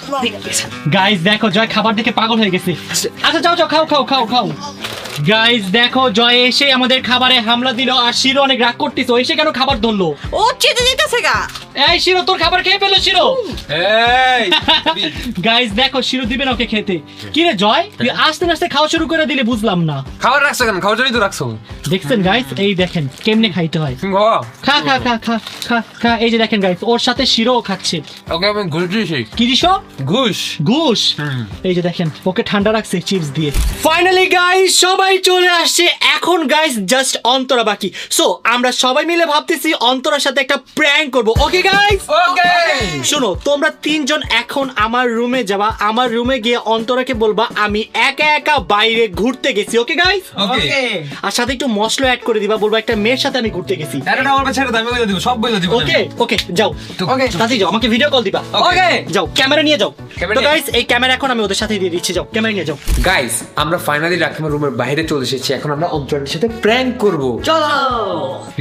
গাইজ দেখো জয় খাবার দেখে পাগল হয়ে গেছে। আচ্ছা যাও যাও, খাও খাও খাও খাও। গাইজ দেখো জয় এসে আমাদের খাবারে হামলা দিল। আর শিরো অনেক রাগ করতেছে। ও এসে কেন খাবার ধরলো? ও চেতে যেতেছে গা। এই শিরো তোর খাবার খেয়ে ফেলো শিরো। এই গাইজ দেখো শিরো দিবে না ওকে খেতে। কি রে জয়, তুই আস্তে আস্তে খাওয়া শুরু করে দিলে, বুঝলাম না। খাবার রাখছো কেন? খাওয়ার জন্যই তো রাখছো। দেখছেন গাইজ, এই দেখেন কেমনে খাইতে হয়। তুমি খাওয়া। খা খা খা খা খা খা। এই যে দেখেন গাইজ, ওর সাথে শিরো খাচ্ছে। ওকে আমি ঘুষ দিয়েছি। কি দিস? ঘুষ। ঘুষ। এই যে দেখেন ওকে ঠান্ডা রাখছে চিপস দিয়ে। ফাইনালি গাইস সবাই চলে আসছে। এখন গাইস জাস্ট অন্তরা বাকি। সো আমরা সবাই মিলে ভাবতেছি অন্তরার সাথে একটা প্র্যাঙ্ক করব। Okay guys? ওকে। শোনো তোমরা তিনজন এখন আমার রুমে যাবা। আমার রুমে গিয়ে অন্তরাকে বলবা আমি একা একা বাইরে ঘুরতে গেছি। ওকে গাইস? ওকে। আর সাথে একটু মশলা অ্যাড করে দিবা, বলবা একটা মেয়ের সাথে আমি ঘুরতে গেছি। এটা আমার কাছে ছেড়ে দাও, আমি বলে দিব, সব বলে দিব। ওকে ওকে যাও। ওকে। তাড়াতাড়ি যাও, আমাকে ভিডিও কল দিবা। ওকে। যাও ক্যামেরা নিয়ে যাও। ক্যামেরা তো নিয়ে- গাইস এই ক্যামেরা এখন আমি ওদের সাথে দিয়ে দিচ্ছি। যাও ক্যামেরা নিয়ে যাও। গাইস আমরা ফাইনালি রাকিমার রুমের বাইরে চলে এসেছি। এখন আমরা অন্তরান্টির সাথে প্র্যাঙ্ক করব। চলো।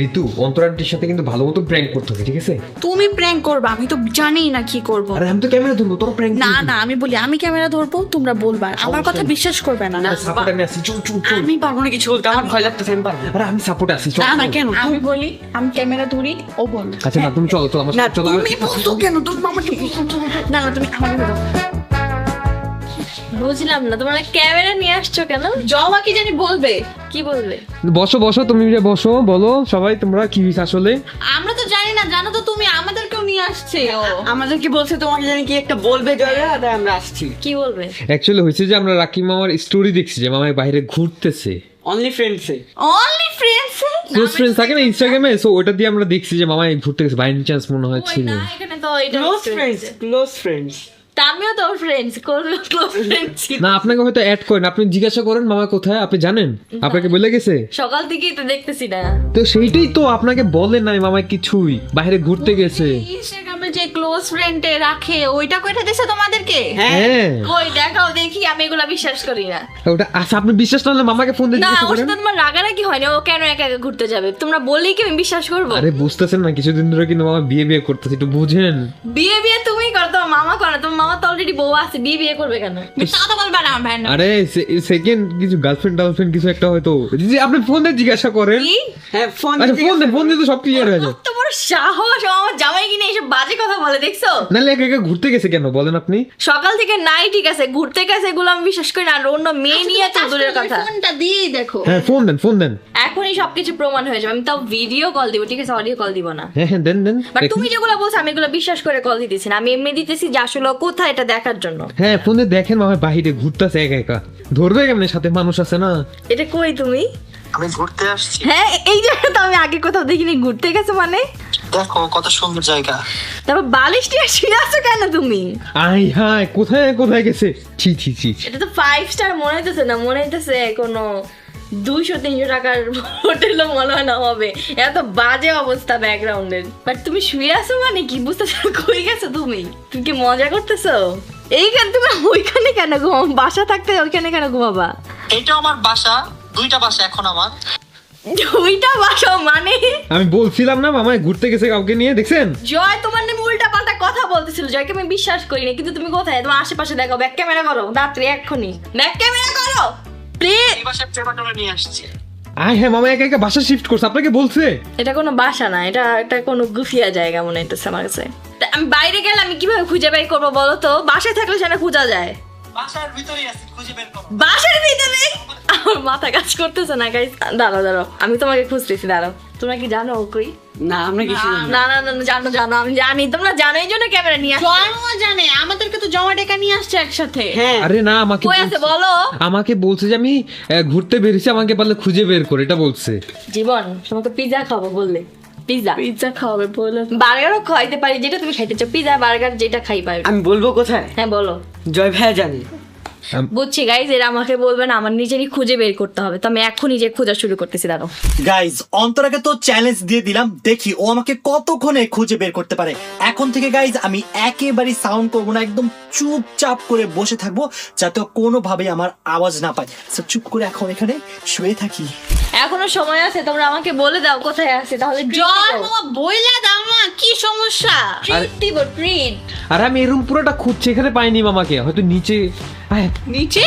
ঋতু অন্তরান্টির সাথে কিন্তু ভালো মতো প্র্যাঙ্ক করতে হবে, ঠিক আছে? তুমি প্র্যাঙ্ক করবা, আমি তো জানি না কি করব। আরে আমি তো ক্যামেরা ধরবো, তোর প্র্যাঙ্ক না না, আমি বলি আমি ক্যামেরা ধরবো, তোমরা বলবা। আমার কথা বিশ্বাস করবে না। সাপোর্ট আমি আসি। চল চল চল। আমি পারবো না কিছু বলতে, আমার ভয় লাগতেছে। আমি পারবো আরে আমি সাপোর্ট আসি। চল না না, কেন? আমি বলি আমি ক্যামেরা ধরি, ও বল। আচ্ছা না তুমি চলো, চলো আমার না, সাথে চলো। তুমি বলতো কেন? তুমি আমাকে না না, তুমি আমাকে দাও। বুঝলাম না তোমরা ক্যামেরা নিয়ে আসছো কেন? জমা কি জানি বলবে। কি বলবে? বসো বসো, তুমি বসো, বলো সবাই তোমরা কি হইছে আসলে। আমরা তো জানি না, জানো তো তুমি আমাদেরকেও নিয়ে আসছে ও। আমাদের কি বলছে তোমাকে জানি কি একটা বলবে জয়া, তাই আমরা আসছি। কি বলবে? অ্যাকচুয়ালি হয়েছে যে আমরা রাকিব মামার স্টোরি দেখছি যে মামাই বাইরে ঘুরতেছে। অনলি ফ্রেন্ডসে। Only friends. ক্লোজ ফ্রেন্ডস থাকে না ইনস্টাগ্রামে, সো ওটা দিয়ে আমরা দেখছি যে মামাই ঘুরতে গেছে। বাই চান্স মনে হয় ওই ছিল। না, এখানে তো এটা ক্লোজ ফ্রেন্ডস, ক্লোজ ফ্রেন্ডস। তা আমিও তো ফ্রেন্ডস করবো, ক্লোজ ফ্রেন্ডস। না আপনাকে হয়তো অ্যাড করেন, আপনি জিজ্ঞাসা করেন মামা কোথায়, আপনি জানেন? আপনাকে বলে গেছে? সকাল থেকেই তো দেখতেছি না। তো সেইটাই তো আপনাকে বলে নাই মামা কিছুই, বাইরে ঘুরতে গেছে। ইনস্টাগ্রামে যে ক্লোজ ফ্রেন্ডে রাখে ওইটা কইটা দিছে তোমাদেরকে? হ্যাঁ কই দেখাও দেখি, আমি এগুলা বিশ্বাস করি না। ওটা আচ্ছা, আপনি বিশ্বাস না হলে মামাকে ফোন দিয়ে না জিজ্ঞাসা ওর করেন। সাথে তোমার রাগারাগি হয়নি, ও কেন একা একা ঘুরতে যাবে? তোমরা বললেই কি আমি বিশ্বাস করবো? আরে বুঝতেছেন না, কিছুদিন ধরে কিন্তু মামা বিয়ে বিয়ে করতেছে, একটু বুঝেন। বিয়ে বিয়ে তুমি করো, তোমার মামা করে। তোমার মামা তো অলরেডি বউ আছে, বিয়ে বিয়ে করবে কেন? তা তো বলবা না ভাই না। আরে সেকেন্ড কিছু গার্লফ্রেন্ড কিছু একটা হয়তো, যদি আপনি ফোন দিয়ে জিজ্ঞাসা করেন। কি? হ্যাঁ ফোন। আচ্ছা ফোন দিয়ে তো সব ক্লিয়ার হয়ে যায়। কত বড় সাহস! ও আমার জামাই কিনে এসব বাজে কথা বলে, দেখছো? নাহলে একা একা ঘুরতে গেছে কেন বলেন আপনি? সকাল থেকে নাই ঠিক আছে, ঘুরতে গেছে এগুলো আমি বিশ্বাস করি না। আর অন্য মেয়ে নিয়ে তো দূরের কথা। ফোনটা দিয়েই দেখো। হ্যাঁ ফোন দেন। এখনই সবকিছু প্রমাণ হয়ে যাবে। আমি তাও ভিডিও কল দিব, ঠিক আছে? অডিও কল দিব না। হ্যাঁ দেন বাট তুমি যেগুলো বলছো আমি এগুলো বিশ্বাস করে কল দিতেছি না। আমি এমনি দিতেছি যে আসলে ও কোথায় এটা দেখার জন্য। হ্যাঁ ফোন দিয়ে দেখেন মামা বাইরে ঘুরতেছে একা একা, ধরবে কেমনে? সাথে মানুষ আছে না। এটা কই তুমি? আমি ঘুরতে আসছি, হ্যাঁ এই জায়গা তো আমি আগে কোথাও দেখিনি। ঘুরতে গেছো মানে? দেখো কত সুন্দর জায়গা। তারপর বালিশ টিয়া শুয়ে আছো কেন তুমি? আই হাই কোথায় গেছে? ছি ছি ছি ছি। এটা তো 5 স্টার মনে হইতেছে না, মনে হইতেছে কোনো 200-300 টাকার হোটেলও মনে হয় না হবে। এত বাজে অবস্থা ব্যাকগ্রাউন্ডের। বাট তুমি শুয়ে আছো মানে কি বুঝতেছো? কই গেছো তুমি? তুমি কি মজা করতেছো? এইখানে তুমি ওইখানে কেন ঘুমাও? বাসা থাকতে ওইখানে কেন ঘুমাবা? এটা আমার বাসা, দুইটা বাসা এখন আমার। ওইটা বাসা মানে? আমি বলছিলাম না মামাই ঘুরতে গেছে কাউকে নিয়ে, দেখছেন? জয় তোমার নামে উল্টা পাল্টা কথা বলতেছিল। জয়কে আমি বিশ্বাস করি না, কিন্তু তুমি কোথায়? তোমার আশেপাশে দেখো, ব্যাক ক্যামেরা করো রাত্রি এক্ষুনি, ব্যাক ক্যামেরা করো প্লিজ। এই বাসায় প্রেমাটোরে নিয়ে আসছি। হ্যাঁ মামা একা একা বাসা শিফট করছে, আপনাকে বলছে? এটা কোনো বাসা না, এটা একটা কোনো গুফিয়া জায়গা মনে হইতেছে আমার কাছে। তা আমি বাইরে গেলে আমি কিভাবে খুঁজে বের করবো বলো তো? বাসায় থাকলে সেটা খোঁজা যায়। বাসার ভিতরেই আছে, খুঁজে বের করো। বাসার ভিতরে আমার মাথা কাজ করতেছে না গাইস। দাঁড়াও আমি তোমাকে খুঁজতেছি, দাঁড়াও। তোমরা কি জানো ও কই? না আমরা কিছু না জানো আমি জানি, তোমরা জানো, এই জন্য ক্যামেরা নিয়ে আসছো। জন্ম জানে আমাদেরকে তো জমা টাকা নিয়ে আসছে একসাথে। হ্যাঁ আরে না আমাকে কই আছে বলো? আমাকে বলছে যে আমি ঘুরতে বেরিয়েছি, আমাকে পারলে খুঁজে বের করে, এটা বলছে। জীবন তোমাকে পিজা খাবো বললে, পিজা খাওয়াবে বলে, বার্গারও খাইতে পারি, যেটা তুমি খাইতে চাও, পিজা বার্গার যেটা খাই পারি। আমি বলবো কোথায়? হ্যাঁ বলো। জয় ভাইয়া জানি। বুঝছি গাইজ, এরা আমাকে বলবে না, আমার নিজেরই খুঁজে বের করতে হবে। তো আমি এখন নিজে খোঁজা শুরু করতেছি, দাঁড়াও। গাইজ অন্তরাকে তো চ্যালেঞ্জ দিয়ে দিলাম, দেখি ও আমাকে কতক্ষণে খুঁজে বের করতে পারে। এখন থেকে গাইজ আমি একেবারে সাউন্ড করবো না, একদম চুপচাপ করে বসে থাকবো, যাতে ও কোনোভাবেই আমার আওয়াজ না পায়। So, চুপ করে এখন এখানে শুয়ে থাকি। এখনো সময় আছে, তোমরা আমাকে বলে দাও কোথায় আছে, তাহলে জন্ম বইলা দাও না, কি সমস্যা? ট্রিট। আর আমি এই রুম পুরোটা খুঁজছি, এখানে পাইনি মামাকে, হয়তো নিচে। নিচে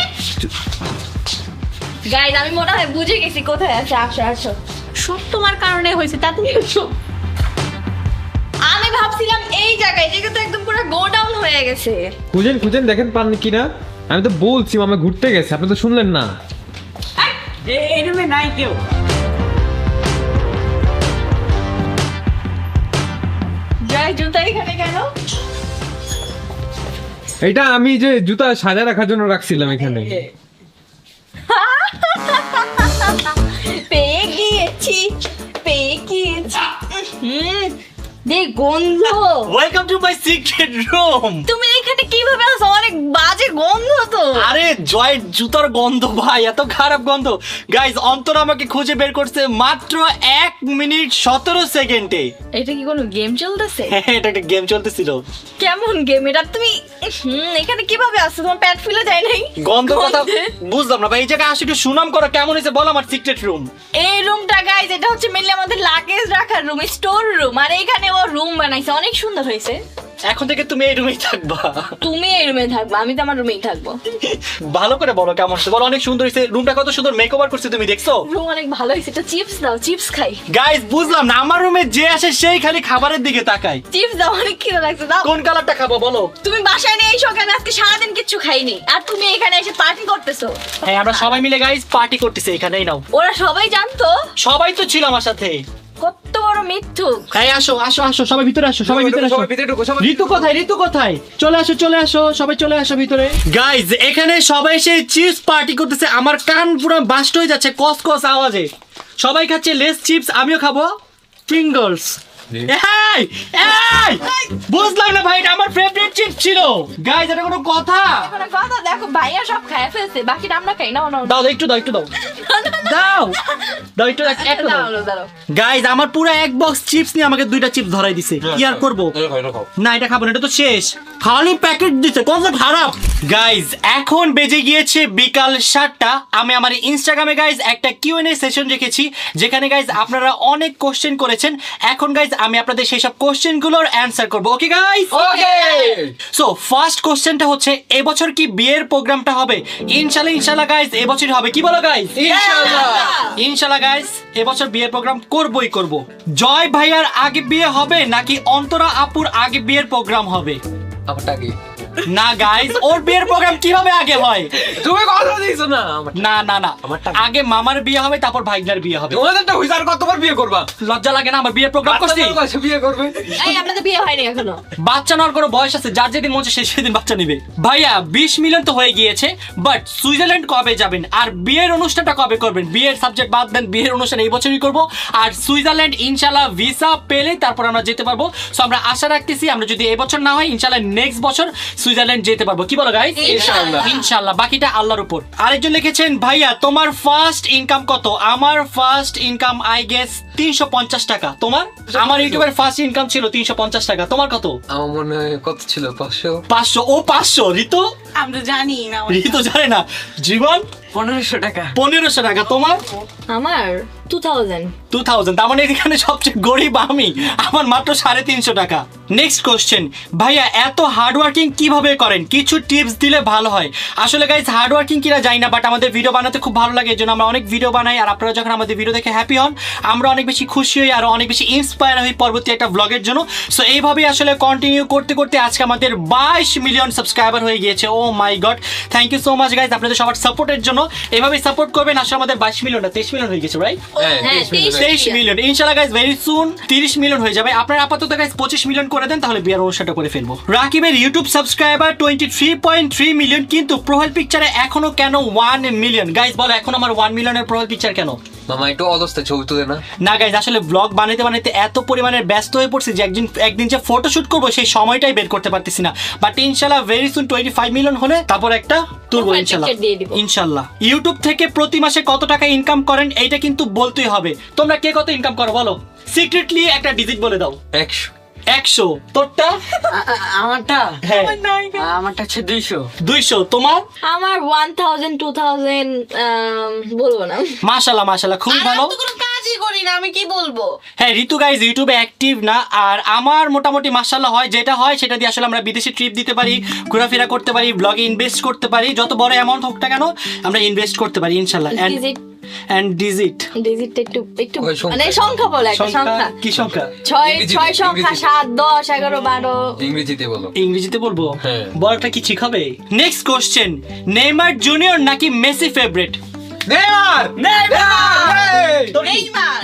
গাইজ আমি মনে হয় বুঝে গেছি কোথায় আছে, আসো। সব তোমার কারণে হয়েছে, তাতে আমি ভাবছিলাম এই জায়গায়, যেটা তো একদম পুরো গো ডাউন হয়ে গেছে। খুঁজেন দেখেন পান কিনা। আমি তো বলছি মামা ঘুরতে গেছে, আপনি তো শুনলেন না। এই রুমে নাই কেউ। যাই জুতা এখানে কেন? এটা আমি যে জুতা সাজা রাখার জন্য রাখছিলাম এখানে। পেয়ে গিয়েছি। দে গন্ধ। Welcome to my secret room. তুমি এখানে কিভাবে আছো? অনেক বাজে গন্ধ তো। আরে জয়ের জুতার গন্ধ ভাই, এত খারাপ গন্ধ। গাইজ অন্তরা আমাকে খুঁজে বের করছে মাত্র 1 মিনিট 17 সেকেন্ডে। এটা কি কোনো গেম চলতেছে? হ্যাঁ, এটা একটা গেম চলতেছিল। কেমন গেম এটা? তুমি এখানে কিভাবে আসছো? তোমার পেট ফেলে যায় নাই? গন্ধ কথা গন্ধে? বুঝলাম না ভাই, এই জায়গায় আসে একটু সুনাম করো, কেমন হয়েছে বল আমার সিক্রেট রুম। এই রুমটা গাইজ, এটা হচ্ছে মেনলি আমাদের লাগেজ রাখার রুম, স্টোর রুম। আর এখানে ও রুম বানাইছে, অনেক সুন্দর হয়েছে। এখন থেকে তুমি এই রুমেই থাকবা। তুমি এই রুমে থাকবা, আমি তো আমার রুমেই থাকবো। ভালো করে বলো কেমন হয়েছে বলো। অনেক সুন্দর হয়েছে রুমটা, কত সুন্দর মেকওভার করছে, তুমি দেখছো? রুম অনেক ভালো হয়েছে। এটা চিপস দাও, চিপস খাই। গাইজ বুঝলাম না, আমার রুমে যে আসে সেই খালি খাবারের দিকে তাকায়। চিপস দাও, অনেক খিদে লাগছে, দাও। কোন কালারটা খাবো বলো? তুমি বাসায় নিয়ে এসো, কেন আজকে সারাদিন কিচ্ছু খাইনি, আর তুমি এখানে এসে পার্টি করতেছো। হ্যাঁ, আমরা সবাই মিলে গাইজ পার্টি করতেছি এখানেই। নাও, ওরা সবাই জানতো? সবাই তো ছিল আমার সাথে। কত বড় মিথ্যুক। হ্যাঁ, আসো সবাই ভিতরে আসো, সবাই ভিতরে আসো। সবাই ভিতরে ঢুকো, সবাই ঋতু কোথায়? চলে আসো সবাই, চলে আসো ভিতরে। গাইজ এখানে সবাই সেই চিপস পার্টি করতেছে, আমার কান পুরো বাস্ট হয়ে যাচ্ছে কস আওয়াজে। সবাই খাচ্ছে লেস চিপস, আমিও খাবো ফিঙ্গারস। বুঝলাম না ভাই, এটা আমার ফেভারিট চিপস ছিল। গাইজ এটা কোনো কথা? এখন কথা দেখো, ভাইয়া সব খায় ফেলছে, বাকিটা আমরা খাই। নাও দাও একটু দাও একটু দাও। গাইজ আমার পুরো এক বক্স চিপস নিয়ে আমাকে 2টা চিপস ধরাই দিছে। কি আর করবো? না এটা খাবো না, এটা তো শেষ। খালি প্যাকেট দিছে, কত খারাপ। গাইজ এখন বেজে গিয়েছে বিকাল 7টা। আমি আমার ইনস্টাগ্রামে গাইজ একটা Q&A সেশন রেখেছি, যেখানে গাইজ আপনারা অনেক কোশ্চেন করেছেন। এখন গাইজ আমি আপনাদের সেই সব কোশ্চেন গুলোর অ্যান্সার করবো। Okay guys? Okay. So first কোশ্চেনটা হচ্ছে, এবছর কি বিয়ের প্রোগ্রামটা হবে? ইনশাল্লাহ গাইজ এবছরই হবে। কি বলো গাইজ? ইনশাল্লাহ গাইজ এবছর বিয়ের প্রোগ্রাম করবই করব। জয় ভাইয়ার আগে বিয়ে হবে নাকি অন্তরা আপুর আগে বিয়ের প্রোগ্রাম হবে? আমারটা আগে। না গাইজ, ওর বিয়ের প্রোগ্রাম কিভাবে আগে হয়? তুমি কথা দিছো না। না আগে মামার বিয়ে হবে, তারপর ভাইগনার বিয়ে হবে। তোমাদেরটা হইছে, আর কতবার বিয়ে করবা? লজ্জা লাগে না? আমার বিয়ের প্রোগ্রাম করছি। বিয়ে করবে? এই আপনাদের বিয়ে হয়নি এখনো? বাচ্চা নেওয়ার কোনো বয়স আছে? যার যেদিন মন চায় সেদিন বাচ্চা নেবে। ভাইয়া 20 মিলিয়ন তো হয়ে গিয়েছে, বাট সুইজারল্যান্ড কবে যাবেন? আর বিয়ের অনুষ্ঠানটা কবে করবেন? বিয়ের সাবজেক্ট বাদ দেন, বিয়ের অনুষ্ঠান এই বছরই করব। আর সুইজারল্যান্ড ইনশাল্লাহ ভিসা পেলে তারপর আমরা যেতে পারবো। সো আমরা আশা রাখতেছি, আমরা যদি এই বছর না হয় ইনশাল্লাহ নেক্সট বছর সুইজারল্যান্ড যেতে পারবো। কি বলো গাইস? ইনশাল্লাহ বাকিটা আল্লাহর উপর। আরেকজন লিখেছেন, ভাইয়া তোমার ফার্স্ট ইনকাম কত? আমার ফার্স্ট ইনকাম আই গেস 350 টাকা। তোমার? আমার ইউটিউবের ফার্স্ট ইনকাম ছিল 350 টাকা। তোমার কত? আমার মনে হয় কত ছিল 500। 500। ও 500। ঋতু? আমরা জানি না ঋতু জানে না। জীবন? 1500 টাকা। 1500 টাকা। তোমার? আমার 2000। 2000। তার মানে এখানে সবচেয়ে গরিব আমি, আমার মাত্র 350 টাকা। নেক্সট কোশ্চেন, ভাইয়া এত হার্ড ওয়ার্কিং কিভাবে করেন? কিছু টিপস দিলে ভালো হয়। আসলে গাইস হার্ড ওয়ার্কিং কিনা জানি না, বাট আমাদের ভিডিও বানাতে খুব ভালো লাগে, এজন্য আমরা অনেক ভিডিও বানাই। আর আপনারা যখন আমাদের ভিডিও দেখে হ্যাপি হন, আমরা অনেক বেশি খুশি হই আর অনেক বেশি ইন্সপায়ার হই পরবর্তী একটা ব্লগের জন্য। সো এইভাবেই আসলে কন্টিনিউ করতে করতে আজকে আমাদের 22 মিলিয়ন সাবস্ক্রাইবার হয়ে গিয়েছে। Oh my god, thank you so much guys আপনাদের সবার সাপোর্টের জন্য। এইভাবেই সাপোর্ট করবেন। আসলে আমাদের 22 মিলিয়ন না 23 মিলিয়ন হয়ে গেছে, রাইট? হ্যাঁ, 23 মিলিয়ন। ইনশাআল্লাহ গাইস ভেরি সুন 30 মিলিয়ন হয়ে যাবে। আপনারা আপাতত গাইস 25 মিলিয়ন করে দেন, তাহলে বিয়ার অনুষ্ঠানটা করে ফেলবো। রাকিবের ইউটিউব সাবস্ক্রাইবার 23.3 মিলিয়ন, কিন্তু প্রোফাইল পিকচারে এখনো কেন 1 মিলিয়ন? গাইস বলো এখন আমার 1 মিলিয়নের প্রোফাইল পিকচার কেন? মামা একটু অবস্থা ছবি তুলে না। না গাইস, আসলে ব্লগ বানাইতে বানাইতে এত পরিমাণে ব্যস্ত হয়ে পড়ছি যে একদিন যে ফটোশুট করবো সেই সময়টাই বের করতে পারতেছি না। বাট ইনশাআল্লাহ ভেরি সুন 25 মিলিয়ন হলে তারপর একটা তুলবো ইনশাআল্লাহ। ইনশাআল্লাহ। ইউটিউব থেকে প্রতি মাসে কত টাকা ইনকাম করেন এইটা কিন্তু বলতেই হবে। তোমরা কে কত ইনকাম করো বলো? সিক্রেটলি একটা ডিজিট বলে দাও। 100। 100। তোরটা? আমারটা হ্যাঁ আমারটা হচ্ছে 200। 200। তোমার? আমার 1000 2000 বলবো না। মাশাআল্লাহ মাশাআল্লাহ, খুব ভালো। আমি তো কোনো কাজই করি না, আমি কি বলবো? হ্যাঁ ঋতু গাইজ ইউটিউবে অ্যাক্টিভ না, আর আমার মোটামুটি মাশাআল্লাহ হয়, যেটা হয় সেটা দিয়ে আসলে আমরা বিদেশে ট্রিপ দিতে পারি, ঘোরাফেরা করতে পারি, ব্লগে ইনভেস্ট করতে পারি, যত বড় অ্যামাউন্ট হোক না কেন আমরা ইনভেস্ট করতে পারি ইনশাআল্লাহ। এন্ড ডিজিট একটু ওই সংখ্যা। মানে সংখ্যা বলে একটা সংখ্যা। কি সংখ্যা? 6 সংখ্যা 7 10 11 12। ইংরেজিতে বলো। ইংরেজিতে বলবো? হ্যাঁ। বড়টা কি ঠিক হবে? নেক্সট কোশ্চেন, নেইমার জুনিয়র নাকি Messi favourite? Neymar. Neymar.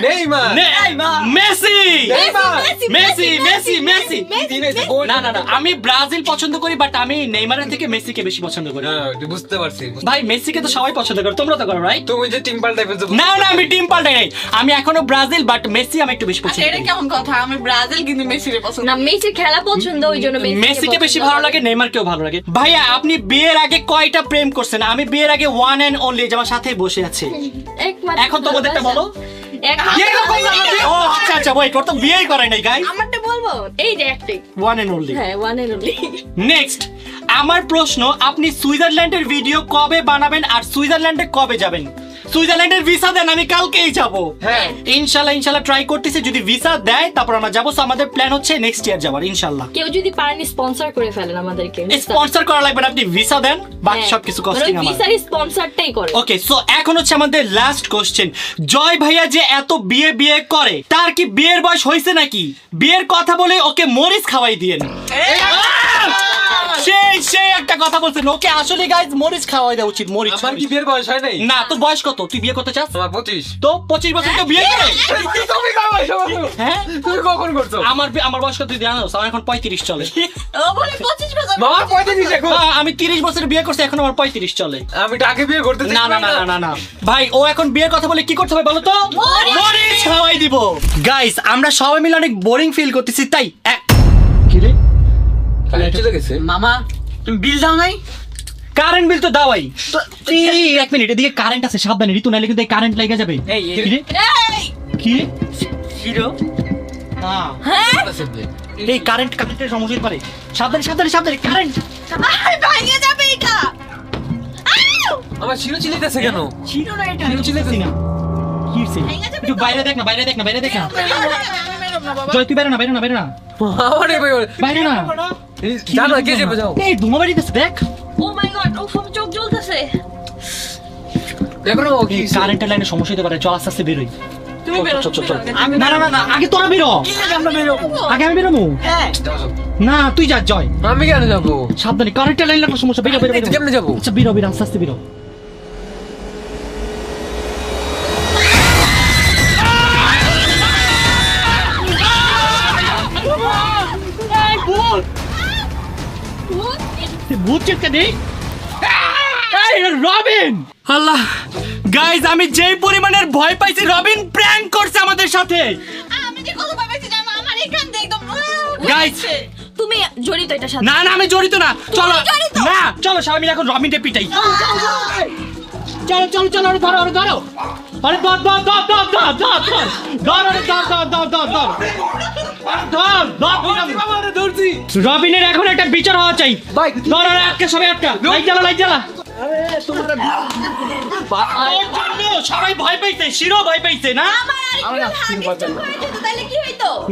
Neymar. Messi. Messi Messi Messi. না না না, আমি ব্রাজিল পছন্দ করি, বাট আমি নেইমারের থেকে মেসিকে বেশি পছন্দ করি। তুই বুঝতে পারছিস। ভাই মেসিকে তো সবাই পছন্দ করে, তোমরা তো করো রাইট? তুমি যে টিম পাল্টাই ফেলছো। না না, আমি টিম পাল্টাই নাই, আমি এখনো ব্রাজিল, বাট মেসি আমি একটু বেশি পছন্দ এটা করি। কেমন কথা? আমি ব্রাজিল কিন্তু মেসিরে পছন্দ। না মেসির খেলা পছন্দ, ওই জন্য মেসিকে বেশি ভালো লাগে, নেইমারকেও ভালো লাগে। ভাইয়া আপনি বিয়ের আগে কয়টা প্রেম করছেন? আমি বিয়ের আগে ওয়ান এন্ড অনলি, যে আমার সাথে বসে আছে। এখন তোমাদেরটা বলো। ও আচ্ছা আচ্ছা, ওয়েট, ওর তো বিয়েই করে নাই গাইস। আমারটা বলবো, এই যে একটাই ওয়ান এন্ড অনলি। হ্যাঁ ওয়ান এন্ড অনলি। নেক্সট আমার প্রশ্ন, আপনি সুইজারল্যান্ডের ভিডিও কবে বানাবেন আর সুইজারল্যান্ডে কবে যাবেন? সুইজারল্যান্ডের ভিসা দেন, আমি কালকেই যাব। হ্যাঁ ইনশাআল্লাহ ট্রাই করতেছি, যদি ভিসা দেয় তারপর আমরা যাবো। আমাদের প্ল্যান হচ্ছে নেক্সট ইয়ার যাওয়ার ইনশাআল্লাহ। কেউ যদি পারেন স্পন্সর করে ফেলেন আমাদেরকে। স্পন্সর করা লাগবে না, আপনি ভিসা দেন, বাকি সবকিছু কস্টিং আমার। ভিসার স্পন্সরটাই করে। ওকে, সো এখন হচ্ছে আমাদের লাস্ট কোশ্চেন, জয় ভাইয়া যে এত বিয়ে করে, তার কি বিয়ের বয়স হয়েছে নাকি? বিয়ের কথা বলে ওকে মরিচ খাওয়াই দিয়েন। সেই একটা কথা বলছেন, ওকে আসলে গাইজ মরিচ খাওয়াই দেওয়া উচিত। মরিচ। আমার কি বিয়ের বয়স হয় নাই? না, তোর বয়স কত? তুই বিয়ে করতে চাস? আমার 25। তো 25 বছর কেউ বিয়ে করে? তুমি হ্যাঁ তুমি কখন করছো? আমার বয়স কত তুই জানোস? আমার এখন 35 চলে। ও বলে 25 বছর। মামা 35 এখন। আমি 30 বছরে বিয়ে করছি, এখন আমার 35 চলে। আমি তো আগে বিয়ে করতে না না না না না ভাই, ও এখন বিয়ের কথা বলে কি করতে হবে বলো তো? মরিচ খাওয়াই দিব। গাইস আমরা সবাই মিলে অনেক বোরিং ফিল করতেছি, তাই কি রে চলে গেছে। মামা তুমি বিল দাও নাই? কারেন্ট বিল তো দাওয়াই। এক মিনিট, এদিকে কারেন্ট আছে, সাবধানে ঋতু, নাইলে কিন্তু কারেন্ট লেগে যাবে। এই কি রে? কি হিরো? এই কারেন্টের সমস্যা পারে। সাবধানে কারেন্ট। ভাঙিয়ে যাবে এটা। আমার শিরো চিল্লাইতেছে কেন? হিরো না এটা? চিল্লাইতেছি না। কি হইছে? একটু বাইরে দেখ না। জয় তুই বাইরে না। আরে ভাই বাইরে না। জানো কে যাবে যাও। এই ধুমা বাড়িতেছে দেখ। ও মাই গড, ও সব চোখ জ্বলতেছে। দেখো না ও কি কারেন্টের লাইনে সমস্যা হতে পারে, চল আস্তে আস্তে বেরোই। তুমি বেরো। চল। না আগে তোরা বেরো। আমরা বেরোবো। আগে আমি বেরোবো। হ্যাঁ না তুই যা জয়। আমি কেন যাবো? সাবধানে, কারেন্টের লাইন লাগলে সমস্যা। বেরো কেমনে যাবো? আচ্ছা বেরো আস্তে আস্তে বেরো। ভূত চিৎকার দেই। রবিন! আল্লাহ গাইজ, আমি যেই পরিমাণের ভয় পাইছি, রবিন প্র্যাঙ্ক করছে আমাদের সাথে। আমি যে কত ভাবেছি জানো, আমার এখান থেকে একদম গাইজ তুমি জড়িত এটার সাথে? না আমি জড়িত না। চলো জড়িত? না, চলো সবাই মিলে এখন রবিনকে পিটাই। চলো চলো চলো আরে ধরো আরে ধরো আরে ধর ধর ধর ধর ধর ধর ধর ধর আরে ধর ধর ধর ধর ধর ধর ধরছি রবিনের এখন একটা বিচার হওয়া চাই ধর আরে আটকে সবাই আটকা লাইট জ্বালা সবাই ভয় পাইছে শিরো ভয় পাইছে না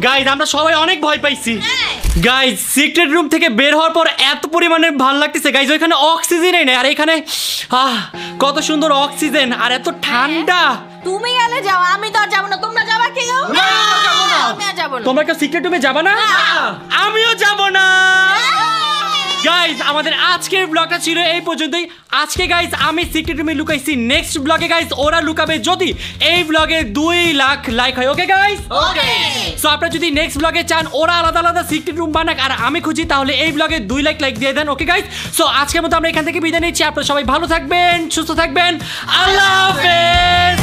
গাইজ আমরা সবাই অনেক ভয় পাইছি গাইজ সিক্রেট রুম থেকে বের হওয়ার পর এত পরিমাণে ভালো লাগতেছে গাইজ ওইখানে অক্সিজেনই নেই আর এখানে কত সুন্দর অক্সিজেন আর এত ঠান্ডা তুমি গেলে যাও আমি তো আর যাবো না তোমরা যাবা কি গো না, যাবো না। আমি আর যাবো না তোমরা কেউ সিক্রেট রুমে যাবা না আমিও যাব না গাইজ আমাদের আজকের ব্লগটা ছিল এই পর্যন্তই আজকে গাইজ আমি সিক্রেট রুমে লুকাইছি নেক্সট ব্লগে গাইজ ওরা লুকাবে যদি এই ব্লগে 2 লাখ লাইক হয় ওকে গাইজ ওকে সো আপনারা যদি নেক্সট ব্লগে চান ওরা আলাদা আলাদা সিক্রেট রুম বানাক আর আমি খুঁজি তাহলে এই ব্লগে 2 লাখ লাইক দিয়ে দেন ওকে গাইজ সো আজকের মতো আমরা এখান থেকে বিদায় নিচ্ছি আপনারা সবাই ভালো থাকবেন সুস্থ থাকবেন আল্লাহ হাফেজ